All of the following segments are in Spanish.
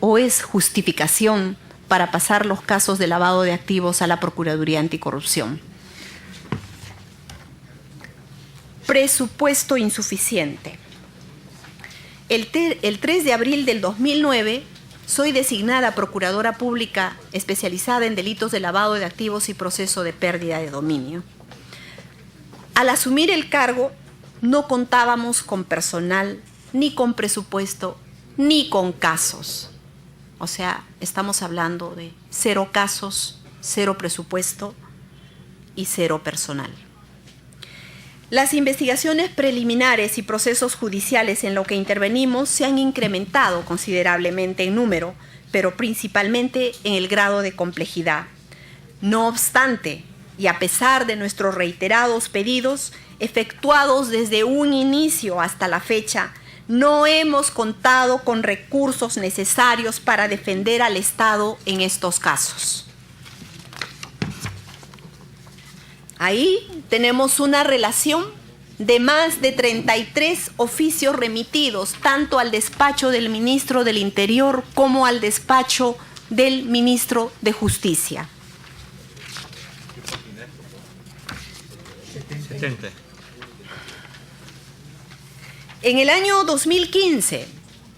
o es justificación para pasar los casos de lavado de activos a la Procuraduría Anticorrupción. Presupuesto insuficiente. El 3 de abril del 2009 soy designada Procuradora Pública especializada en delitos de lavado de activos y proceso de pérdida de dominio. Al asumir el cargo, no contábamos con personal, ni con presupuesto, ni con casos. O sea, estamos hablando de 0 casos, 0 presupuesto y 0 personal. Las investigaciones preliminares y procesos judiciales en los que intervenimos se han incrementado considerablemente en número, pero principalmente en el grado de complejidad. No obstante, y a pesar de nuestros reiterados pedidos, efectuados desde un inicio hasta la fecha, no hemos contado con recursos necesarios para defender al Estado en estos casos. Ahí tenemos una relación de más de 33 oficios remitidos, tanto al despacho del ministro del Interior como al despacho del ministro de Justicia. 70. En el año 2015,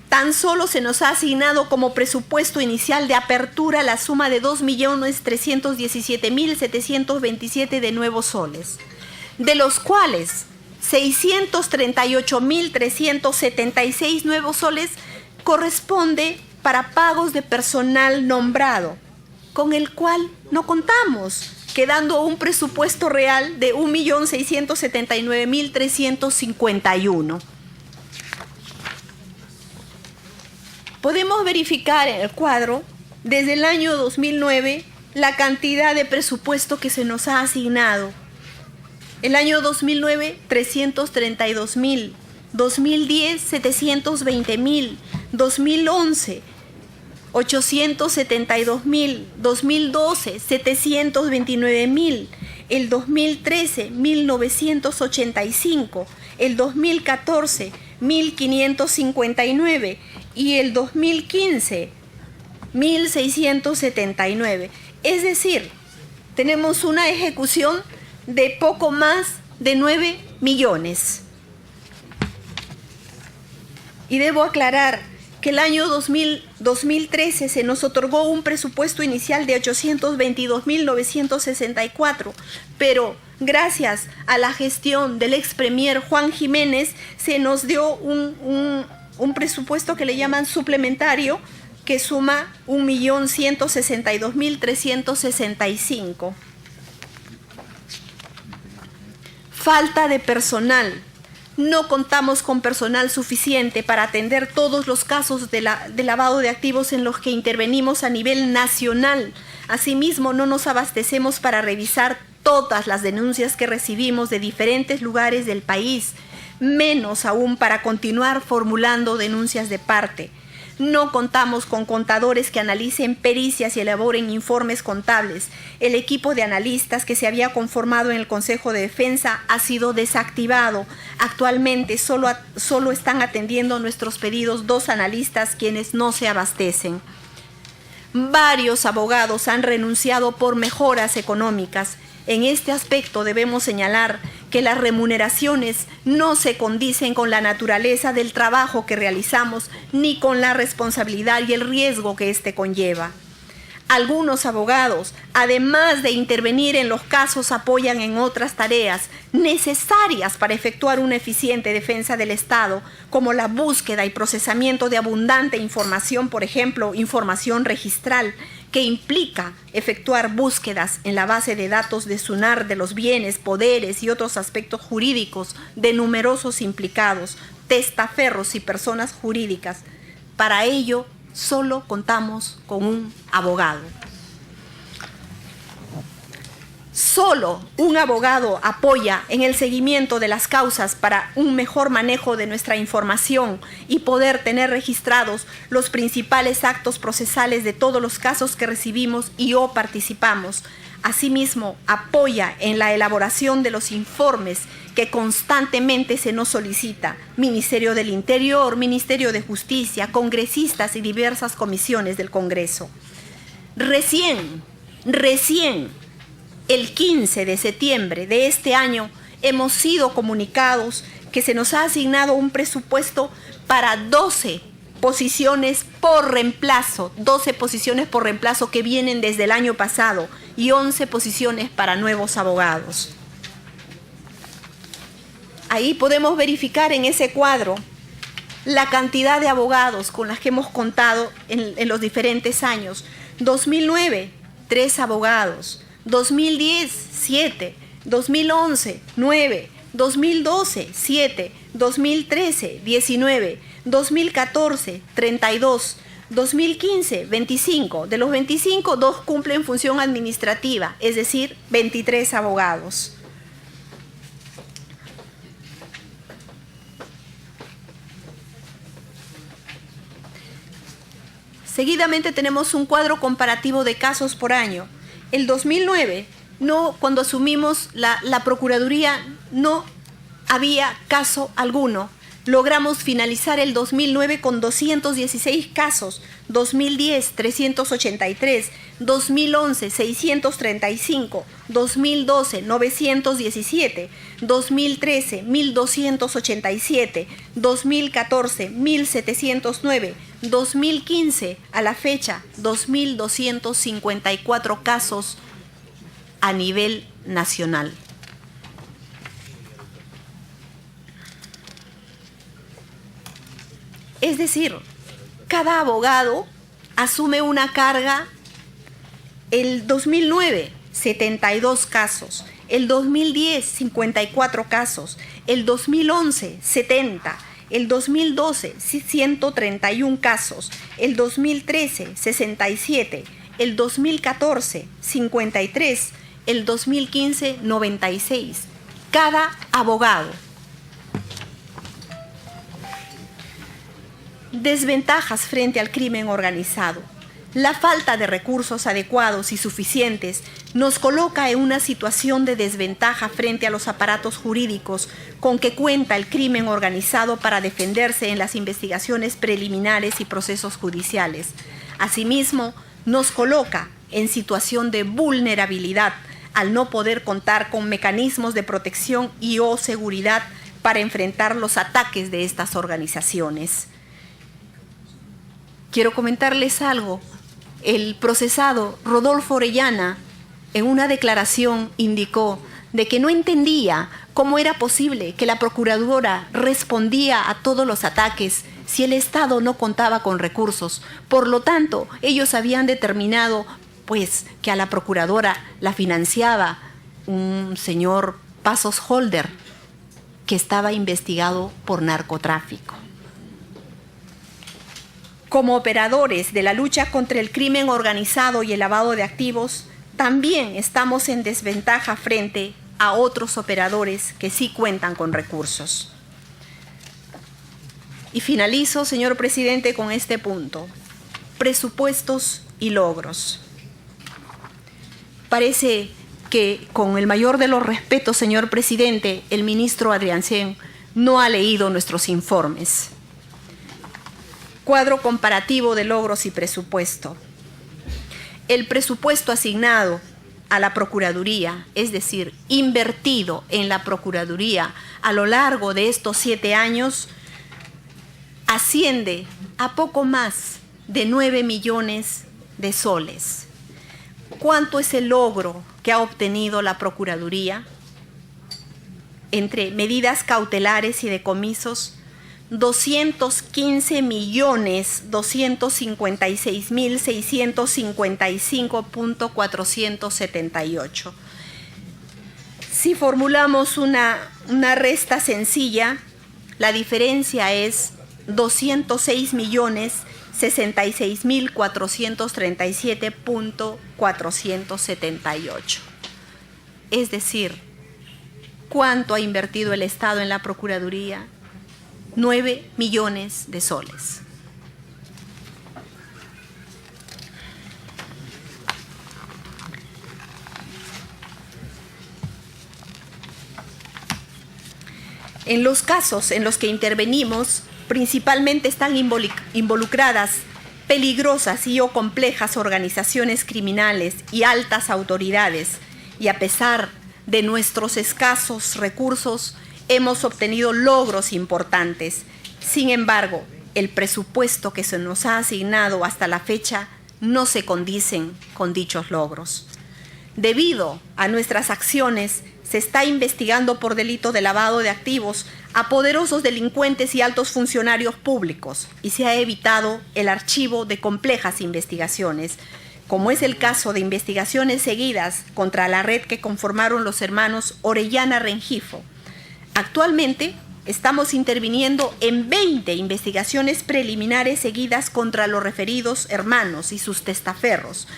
tan solo se nos ha asignado como presupuesto inicial de apertura la suma de 2.317.727 de nuevos soles, de los cuales 638.376 nuevos soles corresponde para pagos de personal nombrado, con el cual no contamos, quedando un presupuesto real de 1.679.351. Podemos verificar en el cuadro, desde el año 2009, la cantidad de presupuesto que se nos ha asignado. El año 2009, 332.000, 2010, 720.000, 2011, 872.000, 2012, 729.000, el 2013, 1.985, el 2014, 1.559 y el 2015, 1.679. Es decir, tenemos una ejecución de poco más de 9 millones. Y debo aclarar que el año 2013 se nos otorgó un presupuesto inicial de 822.964, pero gracias a la gestión del ex premier Juan Jiménez se nos dio un presupuesto que le llaman suplementario, que suma 1.162.365. Falta de personal. No contamos con personal suficiente para atender todos los casos de lavado de activos en los que intervenimos a nivel nacional. Asimismo, no nos abastecemos para revisar todas las denuncias que recibimos de diferentes lugares del país, menos aún para continuar formulando denuncias de parte. No contamos con contadores que analicen pericias y elaboren informes contables. El equipo de analistas que se había conformado en el Consejo de Defensa ha sido desactivado. Actualmente solo están atendiendo nuestros pedidos 2 analistas, quienes no se abastecen. Varios abogados han renunciado por mejoras económicas. En este aspecto debemos señalar que las remuneraciones no se condicen con la naturaleza del trabajo que realizamos ni con la responsabilidad y el riesgo que éste conlleva. Algunos abogados, además de intervenir en los casos, apoyan en otras tareas necesarias para efectuar una eficiente defensa del Estado, como la búsqueda y procesamiento de abundante información, por ejemplo, información registral, que implica efectuar búsquedas en la base de datos de SUNAR de los bienes, poderes y otros aspectos jurídicos de numerosos implicados, testaferros y personas jurídicas. Para ello, solo contamos con un abogado. Solo un abogado apoya en el seguimiento de las causas para un mejor manejo de nuestra información y poder tener registrados los principales actos procesales de todos los casos que recibimos y o participamos. Asimismo, apoya en la elaboración de los informes que constantemente se nos solicita: Ministerio del Interior, Ministerio de Justicia, congresistas y diversas comisiones del Congreso. Recién, el 15 de septiembre de este año, hemos sido comunicados que se nos ha asignado un presupuesto para 12 posiciones por reemplazo, 12 posiciones por reemplazo que vienen desde el año pasado y 11 posiciones para nuevos abogados. Ahí podemos verificar en ese cuadro la cantidad de abogados con las que hemos contado en los diferentes años. 2009, 3 abogados. 2010, 7. 2011, 9. 2012, 7. 2013, 19. 2014, 32. 2015, 25. De los 25, 2 cumplen función administrativa, es decir, 23 abogados. Seguidamente tenemos un cuadro comparativo de casos por año. El 2009, cuando asumimos la Procuraduría, no había caso alguno. Logramos finalizar el 2009 con 216 casos, 2010 383, 2011 635, 2012 917, 2013 1287, 2014 1709, 2015 a la fecha 2254 casos a nivel nacional. Es decir, cada abogado asume una carga. El 2009, 72 casos. El 2010, 54 casos. El 2011, 70. El 2012, 131 casos. El 2013, 67. El 2014, 53. El 2015, 96. Cada abogado. Desventajas frente al crimen organizado. La falta de recursos adecuados y suficientes nos coloca en una situación de desventaja frente a los aparatos jurídicos con que cuenta el crimen organizado para defenderse en las investigaciones preliminares y procesos judiciales. Asimismo, nos coloca en situación de vulnerabilidad al no poder contar con mecanismos de protección y o seguridad para enfrentar los ataques de estas organizaciones. Quiero comentarles algo. El procesado Rodolfo Orellana, en una declaración, indicó de que no entendía cómo era posible que la Procuradora respondía a todos los ataques si el Estado no contaba con recursos. Por lo tanto, ellos habían determinado pues, que a la Procuradora la financiaba un señor Pasos Holder, que estaba investigado por narcotráfico. Como operadores de la lucha contra el crimen organizado y el lavado de activos, también estamos en desventaja frente a otros operadores que sí cuentan con recursos. Y finalizo, señor presidente, con este punto. Presupuestos y logros. Parece que, con el mayor de los respetos, señor presidente, el ministro Adriancén no ha leído nuestros informes. Cuadro comparativo de logros y presupuesto. El presupuesto asignado a la Procuraduría, es decir, invertido en la Procuraduría a lo largo de estos 7 años, asciende a poco más de 9 millones de soles. ¿Cuánto es el logro que ha obtenido la Procuraduría? Entre medidas cautelares y decomisos, 215.256.655.478. Si formulamos una resta sencilla, la diferencia es 206.066.437.478. Es decir, ¿cuánto ha invertido el Estado en la Procuraduría? 9 millones de soles. En los casos en los que intervenimos, principalmente están involucradas peligrosas y o complejas organizaciones criminales y altas autoridades, y a pesar de nuestros escasos recursos, hemos obtenido logros importantes. Sin embargo, el presupuesto que se nos ha asignado hasta la fecha no se condicen con dichos logros. Debido a nuestras acciones, se está investigando por delito de lavado de activos a poderosos delincuentes y altos funcionarios públicos y se ha evitado el archivo de complejas investigaciones, como es el caso de investigaciones seguidas contra la red que conformaron los hermanos Orellana Rengifo. Actualmente estamos interviniendo en 20 investigaciones preliminares seguidas contra los referidos hermanos y sus testaferros,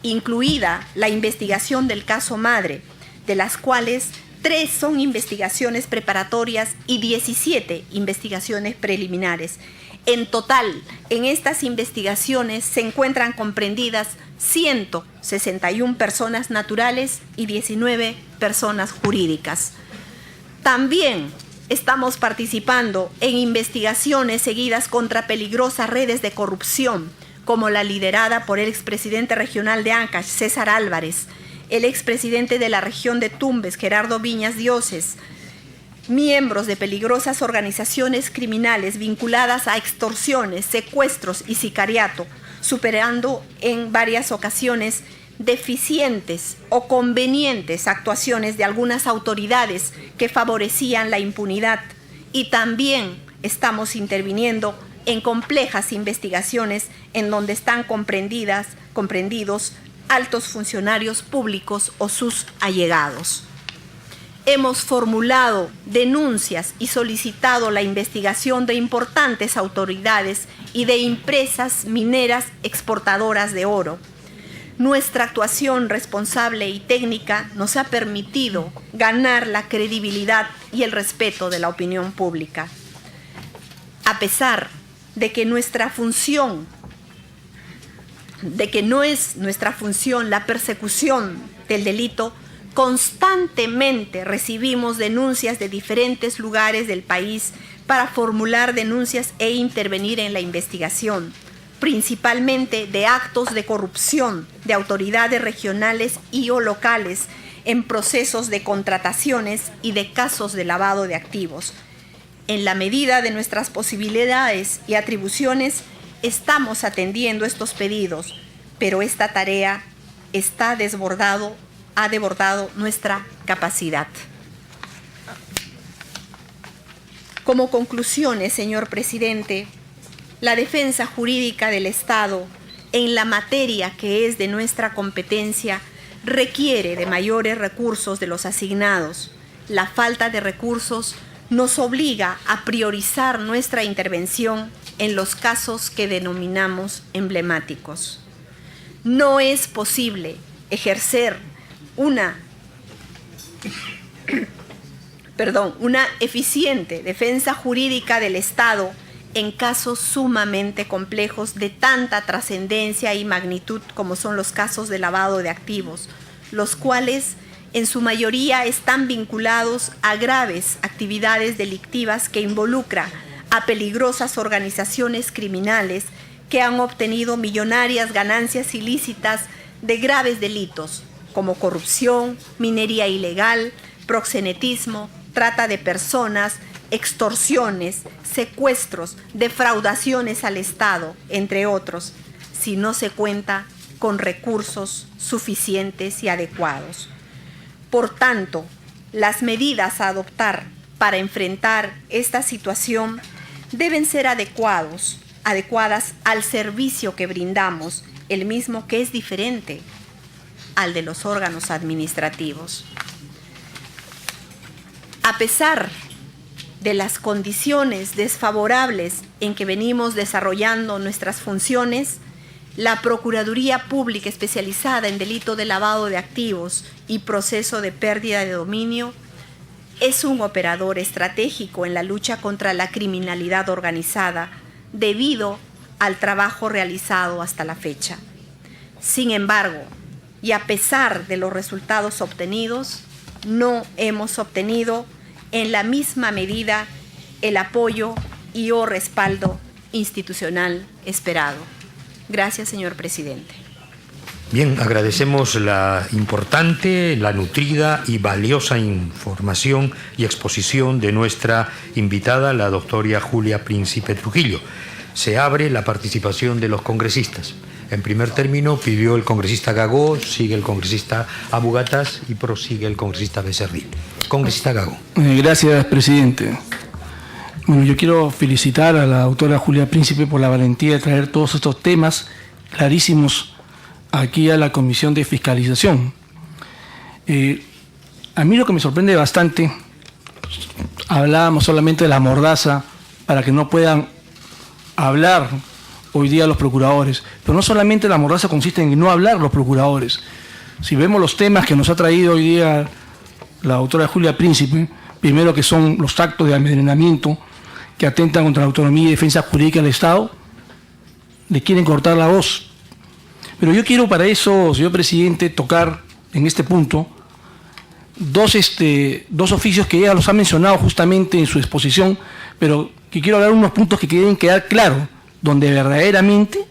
incluida la investigación del caso Madre, de las cuales 3 son investigaciones preparatorias y 17 investigaciones preliminares. En total, en estas investigaciones se encuentran comprendidas 161 personas naturales y 19 personas jurídicas. También estamos participando en investigaciones seguidas contra peligrosas redes de corrupción, como la liderada por el expresidente regional de Ancash, César Álvarez, el expresidente de la región de Tumbes, Gerardo Viñas Dioses, miembros de peligrosas organizaciones criminales vinculadas a extorsiones, secuestros y sicariato, superando en varias ocasiones deficientes o convenientes actuaciones de algunas autoridades que favorecían la impunidad. Y también estamos interviniendo en complejas investigaciones en donde están comprendidos altos funcionarios públicos o sus allegados. Hemos formulado denuncias y solicitado la investigación de importantes autoridades y de empresas mineras exportadoras de oro. Nuestra actuación responsable y técnica nos ha permitido ganar la credibilidad y el respeto de la opinión pública. A pesar de que no es nuestra función la persecución del delito, constantemente recibimos denuncias de diferentes lugares del país para formular denuncias e intervenir en la investigación, principalmente de actos de corrupción de autoridades regionales y o locales en procesos de contrataciones y de casos de lavado de activos. En la medida de nuestras posibilidades y atribuciones, estamos atendiendo estos pedidos, pero esta tarea ha desbordado nuestra capacidad. Como conclusiones, señor presidente, la defensa jurídica del Estado en la materia que es de nuestra competencia requiere de mayores recursos de los asignados. La falta de recursos nos obliga a priorizar nuestra intervención en los casos que denominamos emblemáticos. No es posible ejercer una eficiente defensa jurídica del Estado en casos sumamente complejos de tanta trascendencia y magnitud como son los casos de lavado de activos, los cuales en su mayoría están vinculados a graves actividades delictivas que involucran a peligrosas organizaciones criminales que han obtenido millonarias ganancias ilícitas de graves delitos como corrupción, minería ilegal, proxenetismo, trata de personas, extorsiones, secuestros, defraudaciones al Estado, entre otros, si no se cuenta con recursos suficientes y adecuados. Por tanto, las medidas a adoptar para enfrentar esta situación deben ser adecuadas al servicio que brindamos, el mismo que es diferente al de los órganos administrativos. A pesar de las condiciones desfavorables en que venimos desarrollando nuestras funciones, la Procuraduría Pública especializada en delito de lavado de activos y proceso de pérdida de dominio es un operador estratégico en la lucha contra la criminalidad organizada debido al trabajo realizado hasta la fecha. Sin embargo, y a pesar de los resultados obtenidos, no hemos obtenido en la misma medida el apoyo y o respaldo institucional esperado. Gracias, señor presidente. Bien, agradecemos la importante, la nutrida y valiosa información y exposición de nuestra invitada, la doctora Julia Príncipe Trujillo. Se abre la participación de los congresistas. En primer término pidió el congresista Gagó, sigue el congresista Abugatas y prosigue el congresista Becerril. Congresista Gagó. Gracias, presidente. Bueno, yo quiero felicitar a la doctora Julia Príncipe por la valentía de traer todos estos temas clarísimos aquí a la Comisión de Fiscalización. A mí lo que me sorprende bastante, hablábamos solamente de la mordaza para que no puedan hablar hoy día los procuradores, pero no solamente la mordaza consiste en no hablar los procuradores. Si vemos los temas que nos ha traído hoy día la doctora Julia Príncipe, primero que son los actos de amedrentamiento que atentan contra la autonomía y defensa jurídica del Estado, le quieren cortar la voz. Pero yo quiero para eso, señor presidente, tocar en este punto dos oficios que ella los ha mencionado justamente en su exposición, pero que quiero hablar unos puntos que deben quedar claros, donde verdaderamente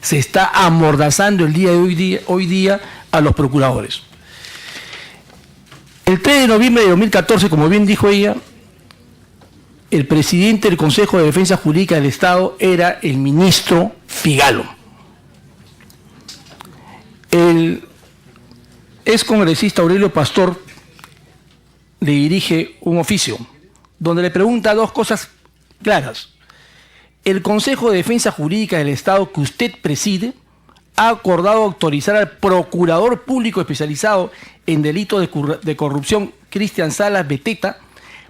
se está amordazando el día de hoy día a los procuradores. El 3 de noviembre de 2014, como bien dijo ella, el presidente del Consejo de Defensa Jurídica del Estado era el ministro Figalo. El excongresista Aurelio Pastor le dirige un oficio donde le pregunta dos cosas claras. El Consejo de Defensa Jurídica del Estado que usted preside ha acordado autorizar al Procurador Público Especializado en Delitos de Corrupción, Cristian Salas Beteta,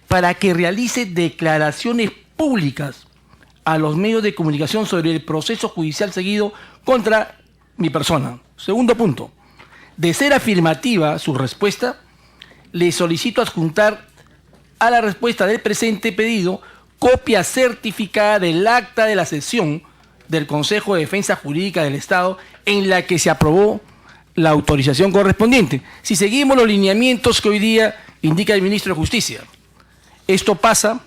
para que realice declaraciones públicas a los medios de comunicación sobre el proceso judicial seguido contra mi persona. Segundo punto, de ser afirmativa su respuesta, le solicito adjuntar a la respuesta del presente pedido copia certificada del acta de la sesión del Consejo de Defensa Jurídica del Estado en la que se aprobó la autorización correspondiente. Si seguimos los lineamientos que hoy día indica el ministro de Justicia, esto pasa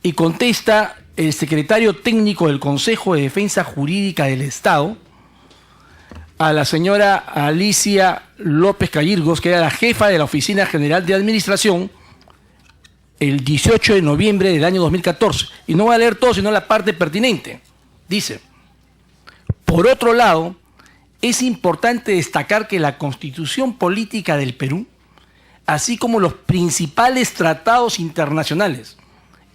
y contesta el secretario técnico del Consejo de Defensa Jurídica del Estado a la señora Alicia López Callirgos, que era la jefa de la Oficina General de Administración, el 18 de noviembre del año 2014. Y no voy a leer todo, sino la parte pertinente. Dice, por otro lado, es importante destacar que la Constitución Política del Perú, así como los principales tratados internacionales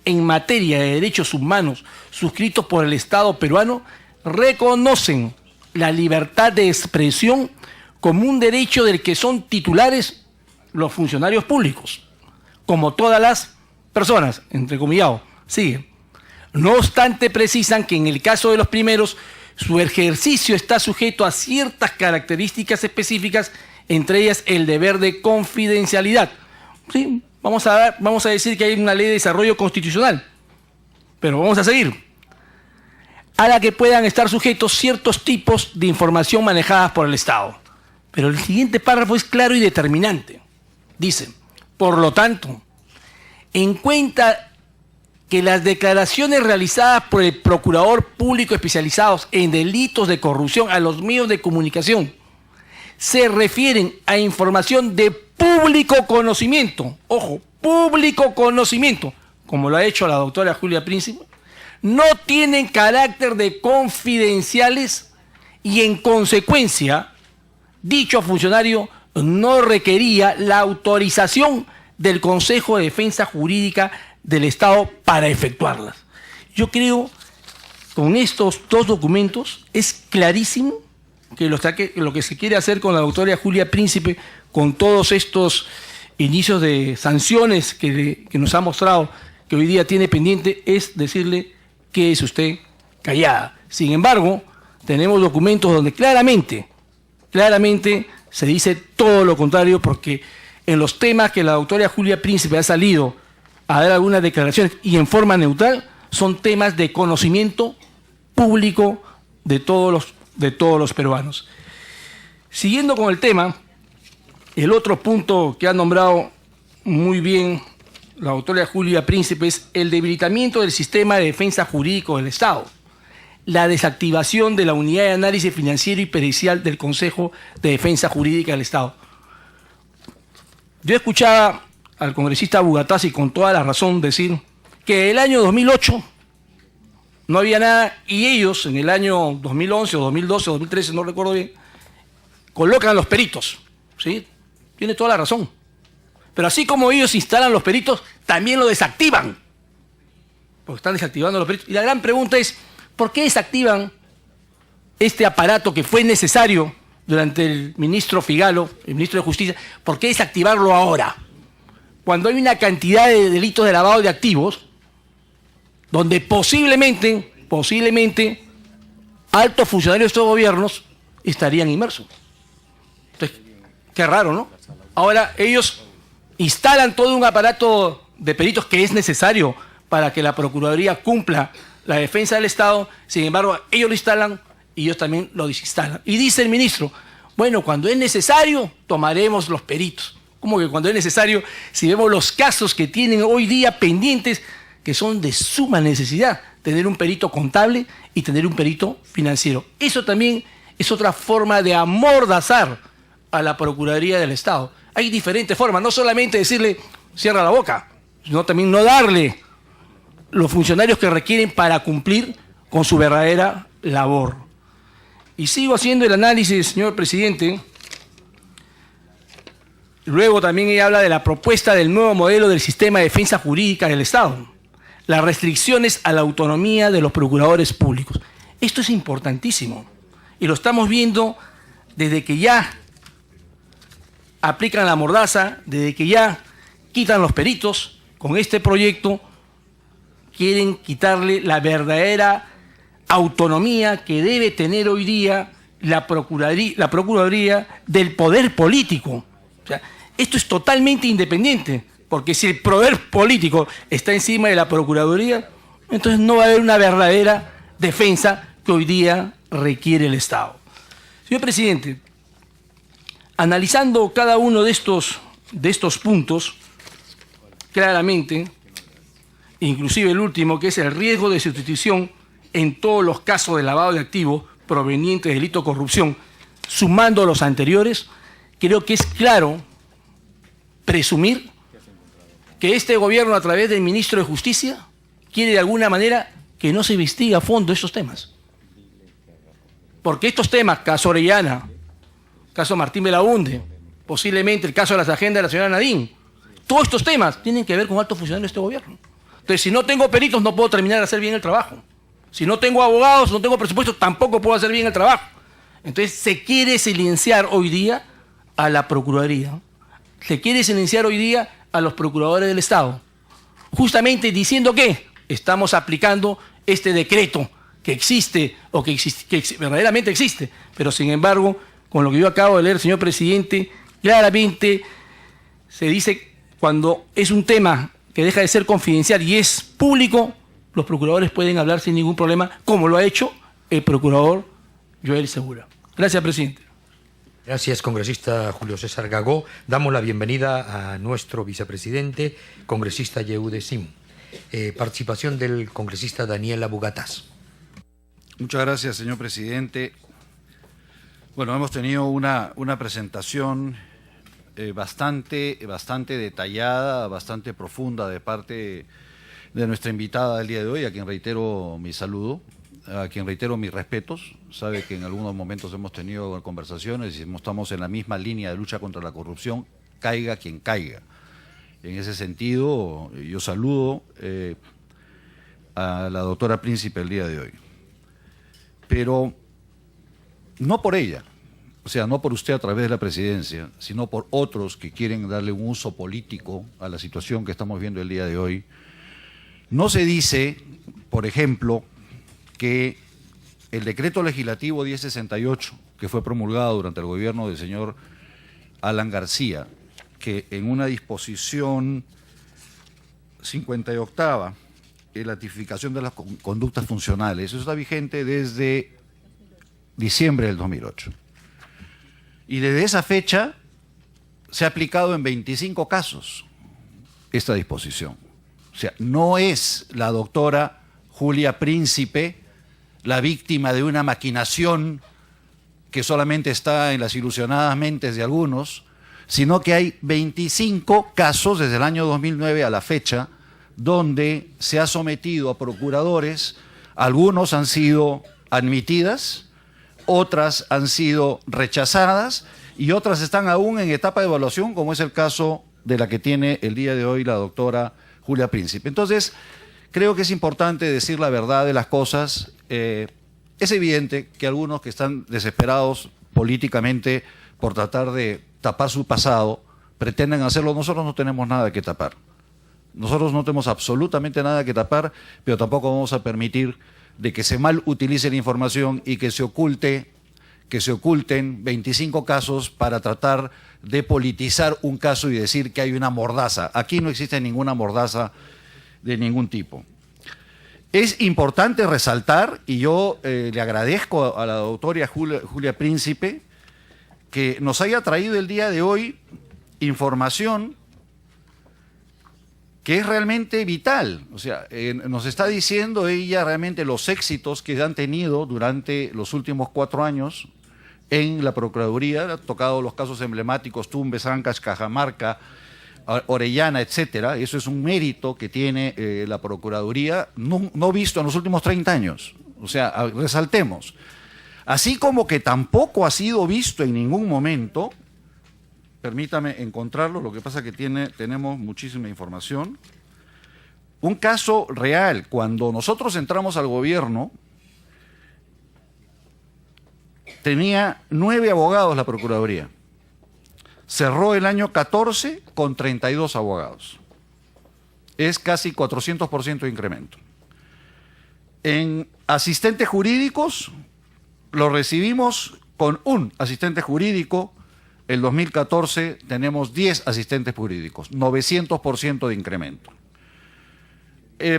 en materia de derechos humanos suscritos por el Estado peruano, reconocen la libertad de expresión como un derecho del que son titulares los funcionarios públicos, como todas las personas, entrecomillado. Sigue. No obstante, precisan que en el caso de los primeros, su ejercicio está sujeto a ciertas características específicas, entre ellas el deber de confidencialidad. Sí, vamos a decir que hay una ley de desarrollo constitucional, pero vamos a seguir. A la que puedan estar sujetos ciertos tipos de información manejadas por el Estado. Pero el siguiente párrafo es claro y determinante. Dice, por lo tanto, en cuenta que las declaraciones realizadas por el Procurador Público Especializado en Delitos de Corrupción a los medios de comunicación se refieren a información de público conocimiento, ojo, público conocimiento, como lo ha hecho la doctora Julia Príncipe, no tienen carácter de confidenciales y en consecuencia dicho funcionario no requería la autorización del Consejo de Defensa Jurídica del Estado para efectuarlas. Yo creo con estos dos documentos es clarísimo que lo que se quiere hacer con la doctora Julia Príncipe, con todos estos inicios de sanciones que nos ha mostrado que hoy día tiene pendiente, es decirle que es usted callada. Sin embargo, tenemos documentos donde claramente se dice todo lo contrario, porque en los temas que la doctora Julia Príncipe ha salido a dar algunas declaraciones y en forma neutral, son temas de conocimiento público de todos los peruanos. Siguiendo con el tema, el otro punto que ha nombrado muy bien la doctora Julia Príncipe es el debilitamiento del sistema de defensa jurídico del Estado, la desactivación de la unidad de análisis financiero y pericial del Consejo de Defensa Jurídica del Estado. Yo escuchaba al congresista Bugatasi con toda la razón decir que el año 2008 no había nada y ellos en el año 2011 o 2012 o 2013, no recuerdo bien, colocan a los peritos, ¿sí? Tiene toda la razón. Pero así como ellos instalan los peritos, también lo desactivan. Porque están desactivando los peritos. Y la gran pregunta es, ¿por qué desactivan este aparato que fue necesario durante el ministro Figalo, el ministro de Justicia? ¿Por qué desactivarlo ahora? Cuando hay una cantidad de delitos de lavado de activos, donde posiblemente altos funcionarios de estos gobiernos estarían inmersos. Entonces, qué raro, ¿no? Ahora ellos instalan todo un aparato de peritos que es necesario para que la Procuraduría cumpla la defensa del Estado. Sin embargo, ellos lo instalan y ellos también lo desinstalan. Y dice el ministro, bueno, cuando es necesario, tomaremos los peritos. ¿Cómo que cuando es necesario? Si vemos los casos que tienen hoy día pendientes, que son de suma necesidad, tener un perito contable y tener un perito financiero. Eso también es otra forma de amordazar a la Procuraduría del Estado. Hay diferentes formas, no solamente decirle cierra la boca, sino también no darle los funcionarios que requieren para cumplir con su verdadera labor. Y sigo haciendo el análisis, señor presidente. Luego también ella habla de la propuesta del nuevo modelo del sistema de defensa jurídica del Estado, las restricciones a la autonomía de los procuradores públicos. Esto es importantísimo y lo estamos viendo desde que ya aplican la mordaza, desde que ya quitan los peritos. Con este proyecto quieren quitarle la verdadera autonomía que debe tener hoy día la Procuraduría del poder político. O sea, esto es totalmente independiente, porque si el poder político está encima de la Procuraduría, entonces no va a haber una verdadera defensa que hoy día requiere el Estado. Señor presidente, analizando cada uno de estos puntos, claramente, inclusive el último, que es el riesgo de sustitución en todos los casos de lavado de activos provenientes de delito de corrupción, sumando los anteriores, creo que es claro presumir que este gobierno, a través del ministro de Justicia, quiere de alguna manera que no se investigue a fondo estos temas. Porque estos temas, caso Orellana, caso Martín Belaunde, posiblemente el caso de las agendas de la señora Nadine, todos estos temas tienen que ver con altos funcionarios de este gobierno. Entonces, si no tengo peritos, no puedo terminar de hacer bien el trabajo. Si no tengo abogados, no tengo presupuesto, tampoco puedo hacer bien el trabajo. Entonces, se quiere silenciar hoy día a la Procuraduría. Se quiere silenciar hoy día a los procuradores del Estado. Justamente diciendo que estamos aplicando este decreto que existe o que verdaderamente existe. Pero, sin embargo, con lo que yo acabo de leer, señor presidente, claramente se dice cuando es un tema que deja de ser confidencial y es público, los procuradores pueden hablar sin ningún problema, como lo ha hecho el procurador Joel Segura. Gracias, presidente. Gracias, congresista Julio César Gagó. Damos la bienvenida a nuestro vicepresidente, congresista Yehude Sim. Participación del congresista Daniela Bugatás. Muchas gracias, señor presidente. Bueno, hemos tenido una presentación bastante detallada, bastante profunda de parte de nuestra invitada del día de hoy, a quien reitero mi saludo, a quien reitero mis respetos. Sabe que en algunos momentos hemos tenido conversaciones y estamos en la misma línea de lucha contra la corrupción, caiga quien caiga. En ese sentido, yo saludo a la doctora Príncipe el día de hoy. Pero no por ella, o sea, no por usted a través de la presidencia, sino por otros que quieren darle un uso político a la situación que estamos viendo el día de hoy. No se dice, por ejemplo, que el decreto legislativo 1068, que fue promulgado durante el gobierno del señor Alan García, que en una disposición 58ª, la tipificación de las conductas funcionales, eso está vigente desde diciembre del 2008. Y desde esa fecha se ha aplicado en 25 casos. esta disposición. O sea, no es la doctora Julia Príncipe la víctima de una maquinación que solamente está en las ilusionadas mentes de algunos, sino que hay 25 casos desde el año 2009 a la fecha donde se ha sometido a procuradores, algunos han sido admitidas, otras han sido rechazadas y otras están aún en etapa de evaluación, como es el caso de la que tiene el día de hoy la doctora Julia Príncipe. Entonces, creo que es importante decir la verdad de las cosas. Es evidente que algunos que están desesperados políticamente por tratar de tapar su pasado pretenden hacerlo. Nosotros no tenemos nada que tapar. Nosotros no tenemos absolutamente nada que tapar, pero tampoco vamos a permitir de que se mal utilice la información y que se oculten 25 casos para tratar de politizar un caso y decir que hay una mordaza. Aquí no existe ninguna mordaza de ningún tipo. Es importante resaltar, y yo le agradezco a la doctora Julia Príncipe, que nos haya traído el día de hoy información que es realmente vital. O sea, nos está diciendo ella realmente los éxitos que han tenido durante los últimos 4 años en la Procuraduría. Ha tocado los casos emblemáticos Tumbes, Ancash, Cajamarca, Orellana, etcétera. Eso es un mérito que tiene la Procuraduría, no visto en los últimos 30 años. O sea, resaltemos. Así como que tampoco ha sido visto en ningún momento, permítame encontrarlo, lo que pasa que tenemos muchísima información. Un caso real, cuando nosotros entramos al gobierno, tenía 9 abogados la Procuraduría. Cerró el año 14 con 32 abogados. Es casi 400% de incremento. En asistentes jurídicos, lo recibimos con un asistente jurídico. El 2014 tenemos 10 asistentes jurídicos, 900% de incremento.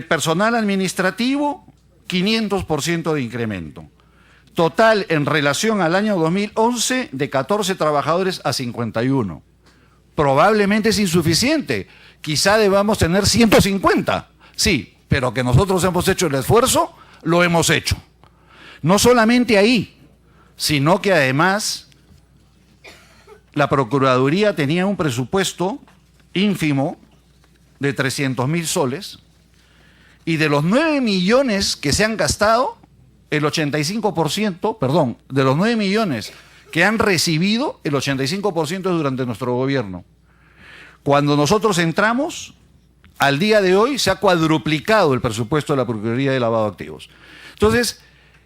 Personal administrativo, 500% de incremento. Total, en relación al año 2011, de 14 trabajadores a 51. Probablemente es insuficiente. Quizá debamos tener 150. Sí, pero que nosotros hemos hecho el esfuerzo, lo hemos hecho. No solamente ahí, sino que además la Procuraduría tenía un presupuesto ínfimo de 300.000 soles y de los 9 millones que se han gastado, el 85%, perdón, de los 9 millones que han recibido, el 85% es durante nuestro gobierno. Cuando nosotros entramos, al día de hoy se ha cuadruplicado el presupuesto de la Procuraduría de Lavado de Activos. Entonces,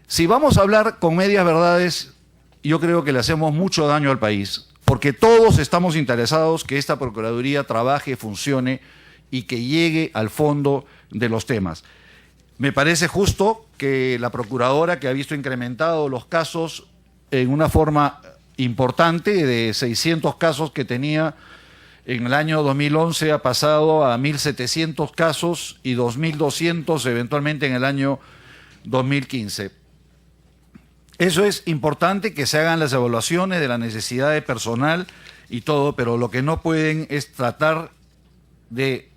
si vamos a hablar con medias verdades, yo creo que le hacemos mucho daño al país, porque todos estamos interesados que esta Procuraduría trabaje, funcione y que llegue al fondo de los temas. Me parece justo que la Procuradora, que ha visto incrementados los casos en una forma importante, de 600 casos que tenía en el año 2011, ha pasado a 1.700 casos y 2.200 eventualmente en el año 2015. Eso es importante, que se hagan las evaluaciones de la necesidad de personal y todo, pero lo que no pueden es tratar de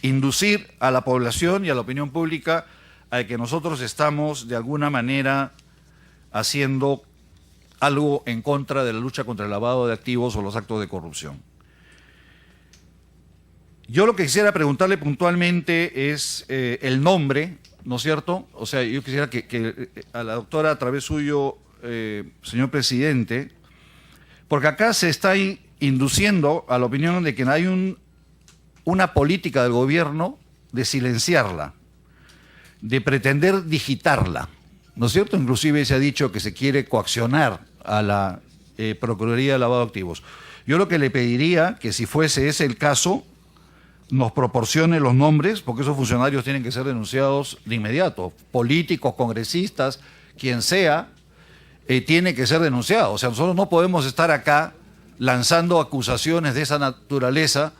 inducir a la población y a la opinión pública a que nosotros estamos de alguna manera haciendo algo en contra de la lucha contra el lavado de activos o los actos de corrupción. Yo lo que quisiera preguntarle puntualmente es el nombre, ¿no es cierto? O sea, yo quisiera que a la doctora, a través suyo, señor presidente, porque acá se está induciendo a la opinión de que hay una política del gobierno de silenciarla, de pretender digitarla, ¿no es cierto? Inclusive se ha dicho que se quiere coaccionar a la Procuraduría de Lavado de Activos. Yo lo que le pediría, que si fuese ese el caso, nos proporcione los nombres, porque esos funcionarios tienen que ser denunciados de inmediato. Políticos, congresistas, quien sea, tiene que ser denunciado. O sea, nosotros no podemos estar acá lanzando acusaciones de esa naturaleza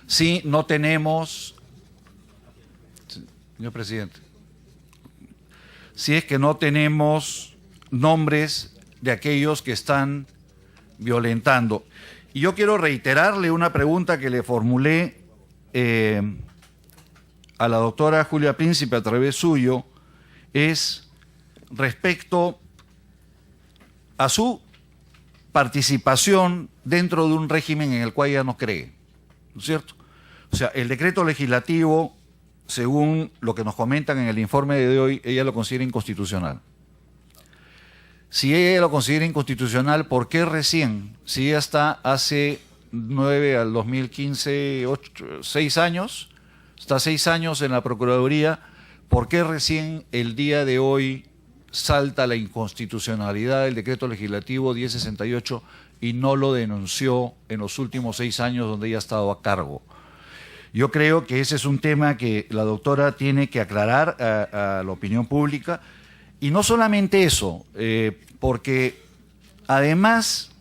si no tenemos, señor presidente, si es que no tenemos nombres de aquellos que están violentando. Y yo quiero reiterarle una pregunta que le formulé a la doctora Julia Príncipe a través suyo, es respecto a su participación dentro de un régimen en el cual ella no cree, ¿no es cierto? O sea, el decreto legislativo, según lo que nos comentan en el informe de hoy, ella lo considera inconstitucional. Si ella lo considera inconstitucional, ¿por qué recién? Si ella está hace 9 al 2015, 6 años, está 6 años en la Procuraduría, ¿por qué recién el día de hoy salta la inconstitucionalidad del decreto legislativo 1068 y no lo denunció en los últimos 6 años donde ella ha estado a cargo? Yo creo que ese es un tema que la doctora tiene que aclarar a la opinión pública. Y no solamente eso, porque además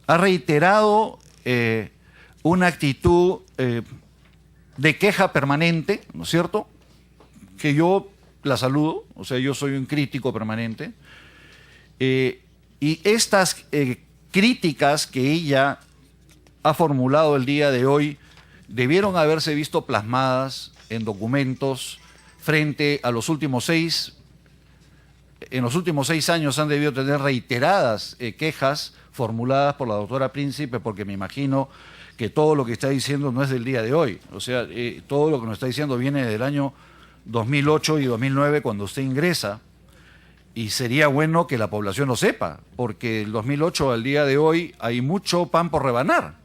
ha reiterado una actitud de queja permanente, ¿no es cierto?, que yo la saludo, o sea, yo soy un crítico permanente, y estas críticas que ella ha formulado el día de hoy debieron haberse visto plasmadas en documentos frente a los últimos 6. En los últimos 6 años han debido tener reiteradas quejas formuladas por la doctora Príncipe, porque me imagino que todo lo que está diciendo no es del día de hoy. O sea, todo lo que nos está diciendo viene del año 2008 y 2009, cuando usted ingresa, y sería bueno que la población lo sepa, porque del 2008 al día de hoy hay mucho pan por rebanar.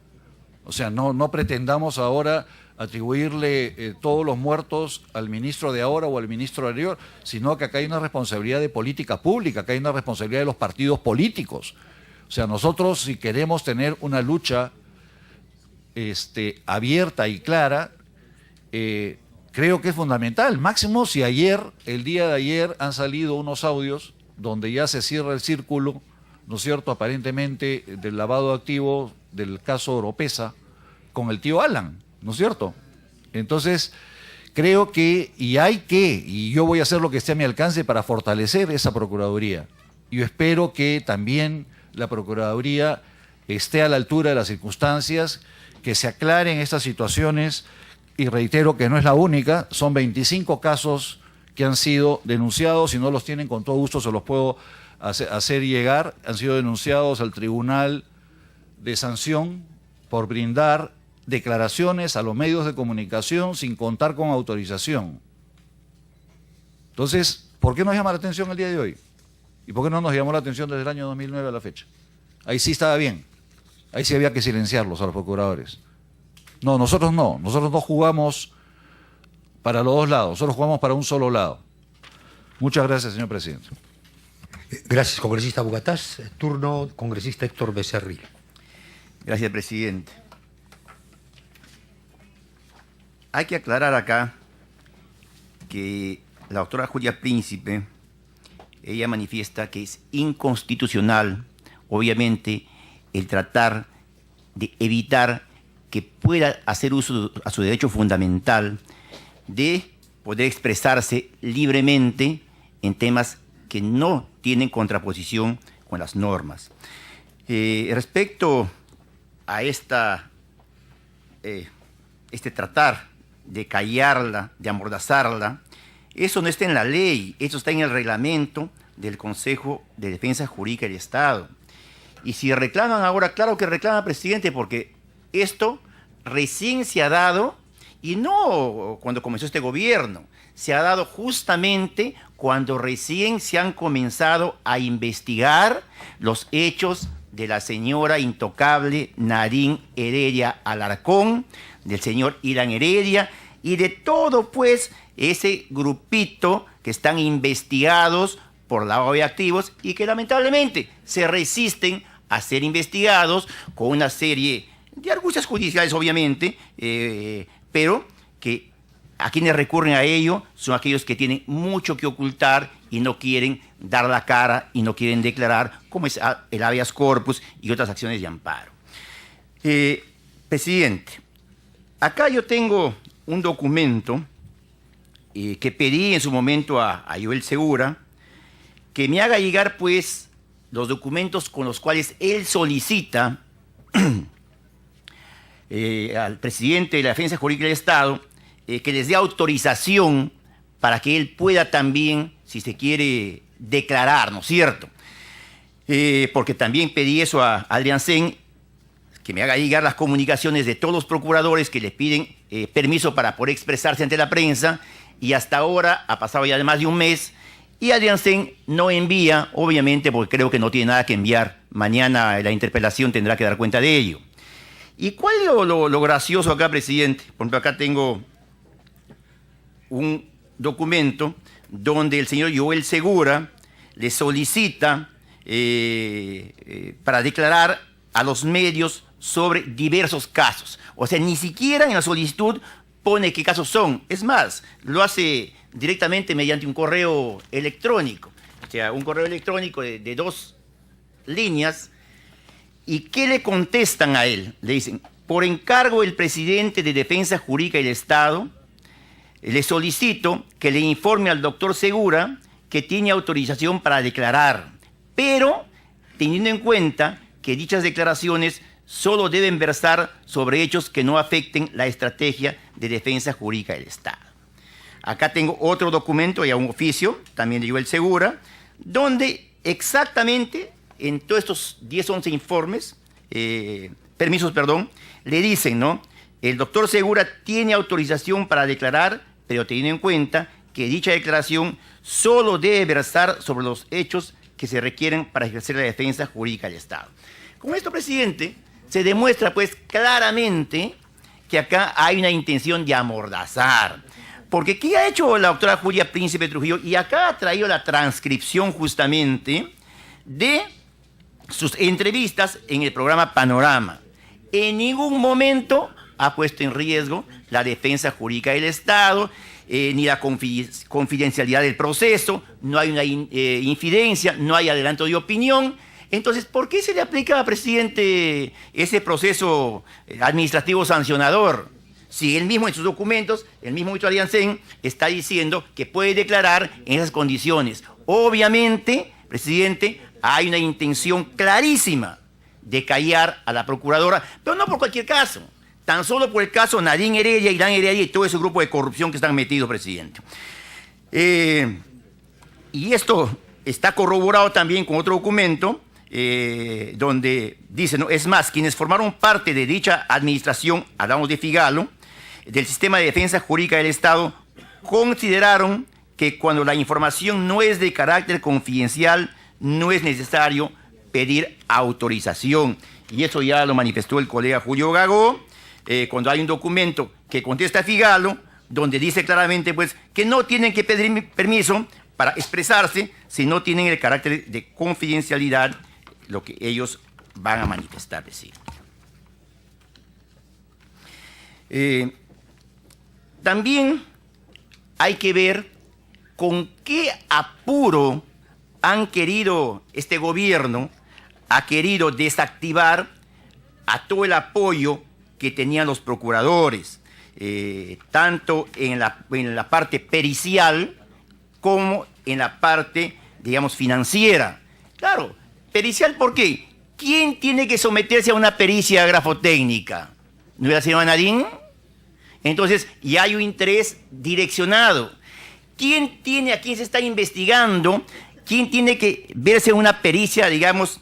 O sea, no pretendamos ahora atribuirle todos los muertos al ministro de ahora o al ministro anterior, sino que acá hay una responsabilidad de política pública, acá hay una responsabilidad de los partidos políticos. O sea, nosotros, si queremos tener una lucha abierta y clara, creo que es fundamental. Máximo si el día de ayer, han salido unos audios donde ya se cierra el círculo, ¿no es cierto?, aparentemente del lavado de activos del caso Oropesa con el tío Alan, ¿no es cierto? Entonces, creo que, y yo voy a hacer lo que esté a mi alcance para fortalecer esa Procuraduría. Yo espero que también la Procuraduría esté a la altura de las circunstancias, que se aclaren estas situaciones, y reitero que no es la única, son 25 casos que han sido denunciados, si no los tienen con todo gusto se los puedo hacer llegar, han sido denunciados al Tribunal de Sanción por brindar declaraciones a los medios de comunicación sin contar con autorización. Entonces, ¿por qué nos llama la atención el día de hoy? ¿Y por qué no nos llamó la atención desde el año 2009 a la fecha? Ahí sí estaba bien, ahí sí había que silenciarlos a los procuradores. No, nosotros no jugamos para los dos lados, nosotros jugamos para un solo lado. Muchas gracias, señor presidente. Gracias, congresista Bugatás. Turno, congresista Héctor Becerril. Gracias, presidente. Hay que aclarar acá que la doctora Julia Príncipe, ella manifiesta que es inconstitucional, obviamente, el tratar de evitar que pueda hacer uso a su derecho fundamental de poder expresarse libremente en temas que no tienen contraposición con las normas. Respecto a este tratar de callarla, de amordazarla, eso no está en la ley, eso está en el reglamento del Consejo de Defensa Jurídica del Estado. Y si reclaman ahora, claro que reclama, presidente, porque esto recién se ha dado, y no cuando comenzó este gobierno, se ha dado justamente cuando recién se han comenzado a investigar los hechos de la señora intocable Nadine Heredia Alarcón, del señor Irán Heredia, y de todo, pues, ese grupito que están investigados por lavado de activos y que lamentablemente se resisten a ser investigados con una serie de argucias judiciales, obviamente, pero que a quienes recurren a ello son aquellos que tienen mucho que ocultar y no quieren dar la cara y no quieren declarar, como es el habeas corpus y otras acciones de amparo. Presidente, acá yo tengo un documento que pedí en su momento a Joel Segura, que me haga llegar, pues, los documentos con los cuales él solicita al presidente de la Defensa Jurídica del Estado que les dé autorización para que él pueda también, si se quiere, declarar, ¿no es cierto? Porque también pedí eso a Adrián Sen, que me haga llegar las comunicaciones de todos los procuradores que les piden permiso para poder expresarse ante la prensa, y hasta ahora ha pasado ya más de un mes, y Adrián Sen no envía, obviamente, porque creo que no tiene nada que enviar. Mañana la interpelación tendrá que dar cuenta de ello. ¿Y cuál es lo gracioso acá, presidente? Por ejemplo, acá tengo un documento donde el señor Joel Segura le solicita para declarar a los medios sobre diversos casos. O sea, ni siquiera en la solicitud pone qué casos son. Es más, lo hace directamente mediante un correo electrónico. O sea, un correo electrónico de 2 líneas. ¿Y qué le contestan a él? Le dicen: por encargo del presidente de Defensa Jurídica del Estado, le solicito que le informe al doctor Segura que tiene autorización para declarar, pero teniendo en cuenta que dichas declaraciones solo deben versar sobre hechos que no afecten la estrategia de defensa jurídica del Estado. Acá tengo otro documento, ya un oficio, también de Joel Segura, donde exactamente en todos estos 10, 11 informes, permisos, le dicen, ¿no? El doctor Segura tiene autorización para declarar, pero teniendo en cuenta que dicha declaración solo debe versar sobre los hechos que se requieren para ejercer la defensa jurídica del Estado. Con esto, presidente, se demuestra pues claramente que acá hay una intención de amordazar. Porque ¿qué ha hecho la doctora Julia Príncipe Trujillo? Y acá ha traído la transcripción justamente de sus entrevistas en el programa Panorama. En ningún momento ha puesto en riesgo la defensa jurídica del Estado, ni la confidencialidad del proceso, no hay una infidencia, no hay adelanto de opinión. Entonces, ¿por qué se le aplica al presidente ese proceso administrativo sancionador? Si él mismo en sus documentos, el mismo ministro Adrián Sen está diciendo que puede declarar en esas condiciones. Obviamente, presidente, hay una intención clarísima de callar a la procuradora, pero no por cualquier caso. Tan solo por el caso Nadine Heredia, Irán Heredia y todo ese grupo de corrupción que están metidos, presidente. Y esto está corroborado también con otro documento donde dice, ¿no? Es más, quienes formaron parte de dicha administración, hablamos de Figalo, del sistema de defensa jurídica del Estado, consideraron que cuando la información no es de carácter confidencial, no es necesario pedir autorización. Y eso ya lo manifestó el colega Julio Gagó, cuando hay un documento que contesta a Figalo, donde dice claramente pues, que no tienen que pedir permiso para expresarse si no tienen el carácter de confidencialidad, lo que ellos van a manifestar, presidente. También hay que ver con qué apuro han querido, este gobierno ha querido desactivar a todo el apoyo que tenían los procuradores, tanto en la parte pericial como en la parte, digamos, financiera. Claro, pericial, ¿por qué? ¿Quién tiene que someterse a una pericia grafotécnica? ¿No es la señora Nadine? Entonces, ya hay un interés direccionado. ¿Quién tiene, a quién se está investigando? ¿Quién tiene que verse una pericia, digamos,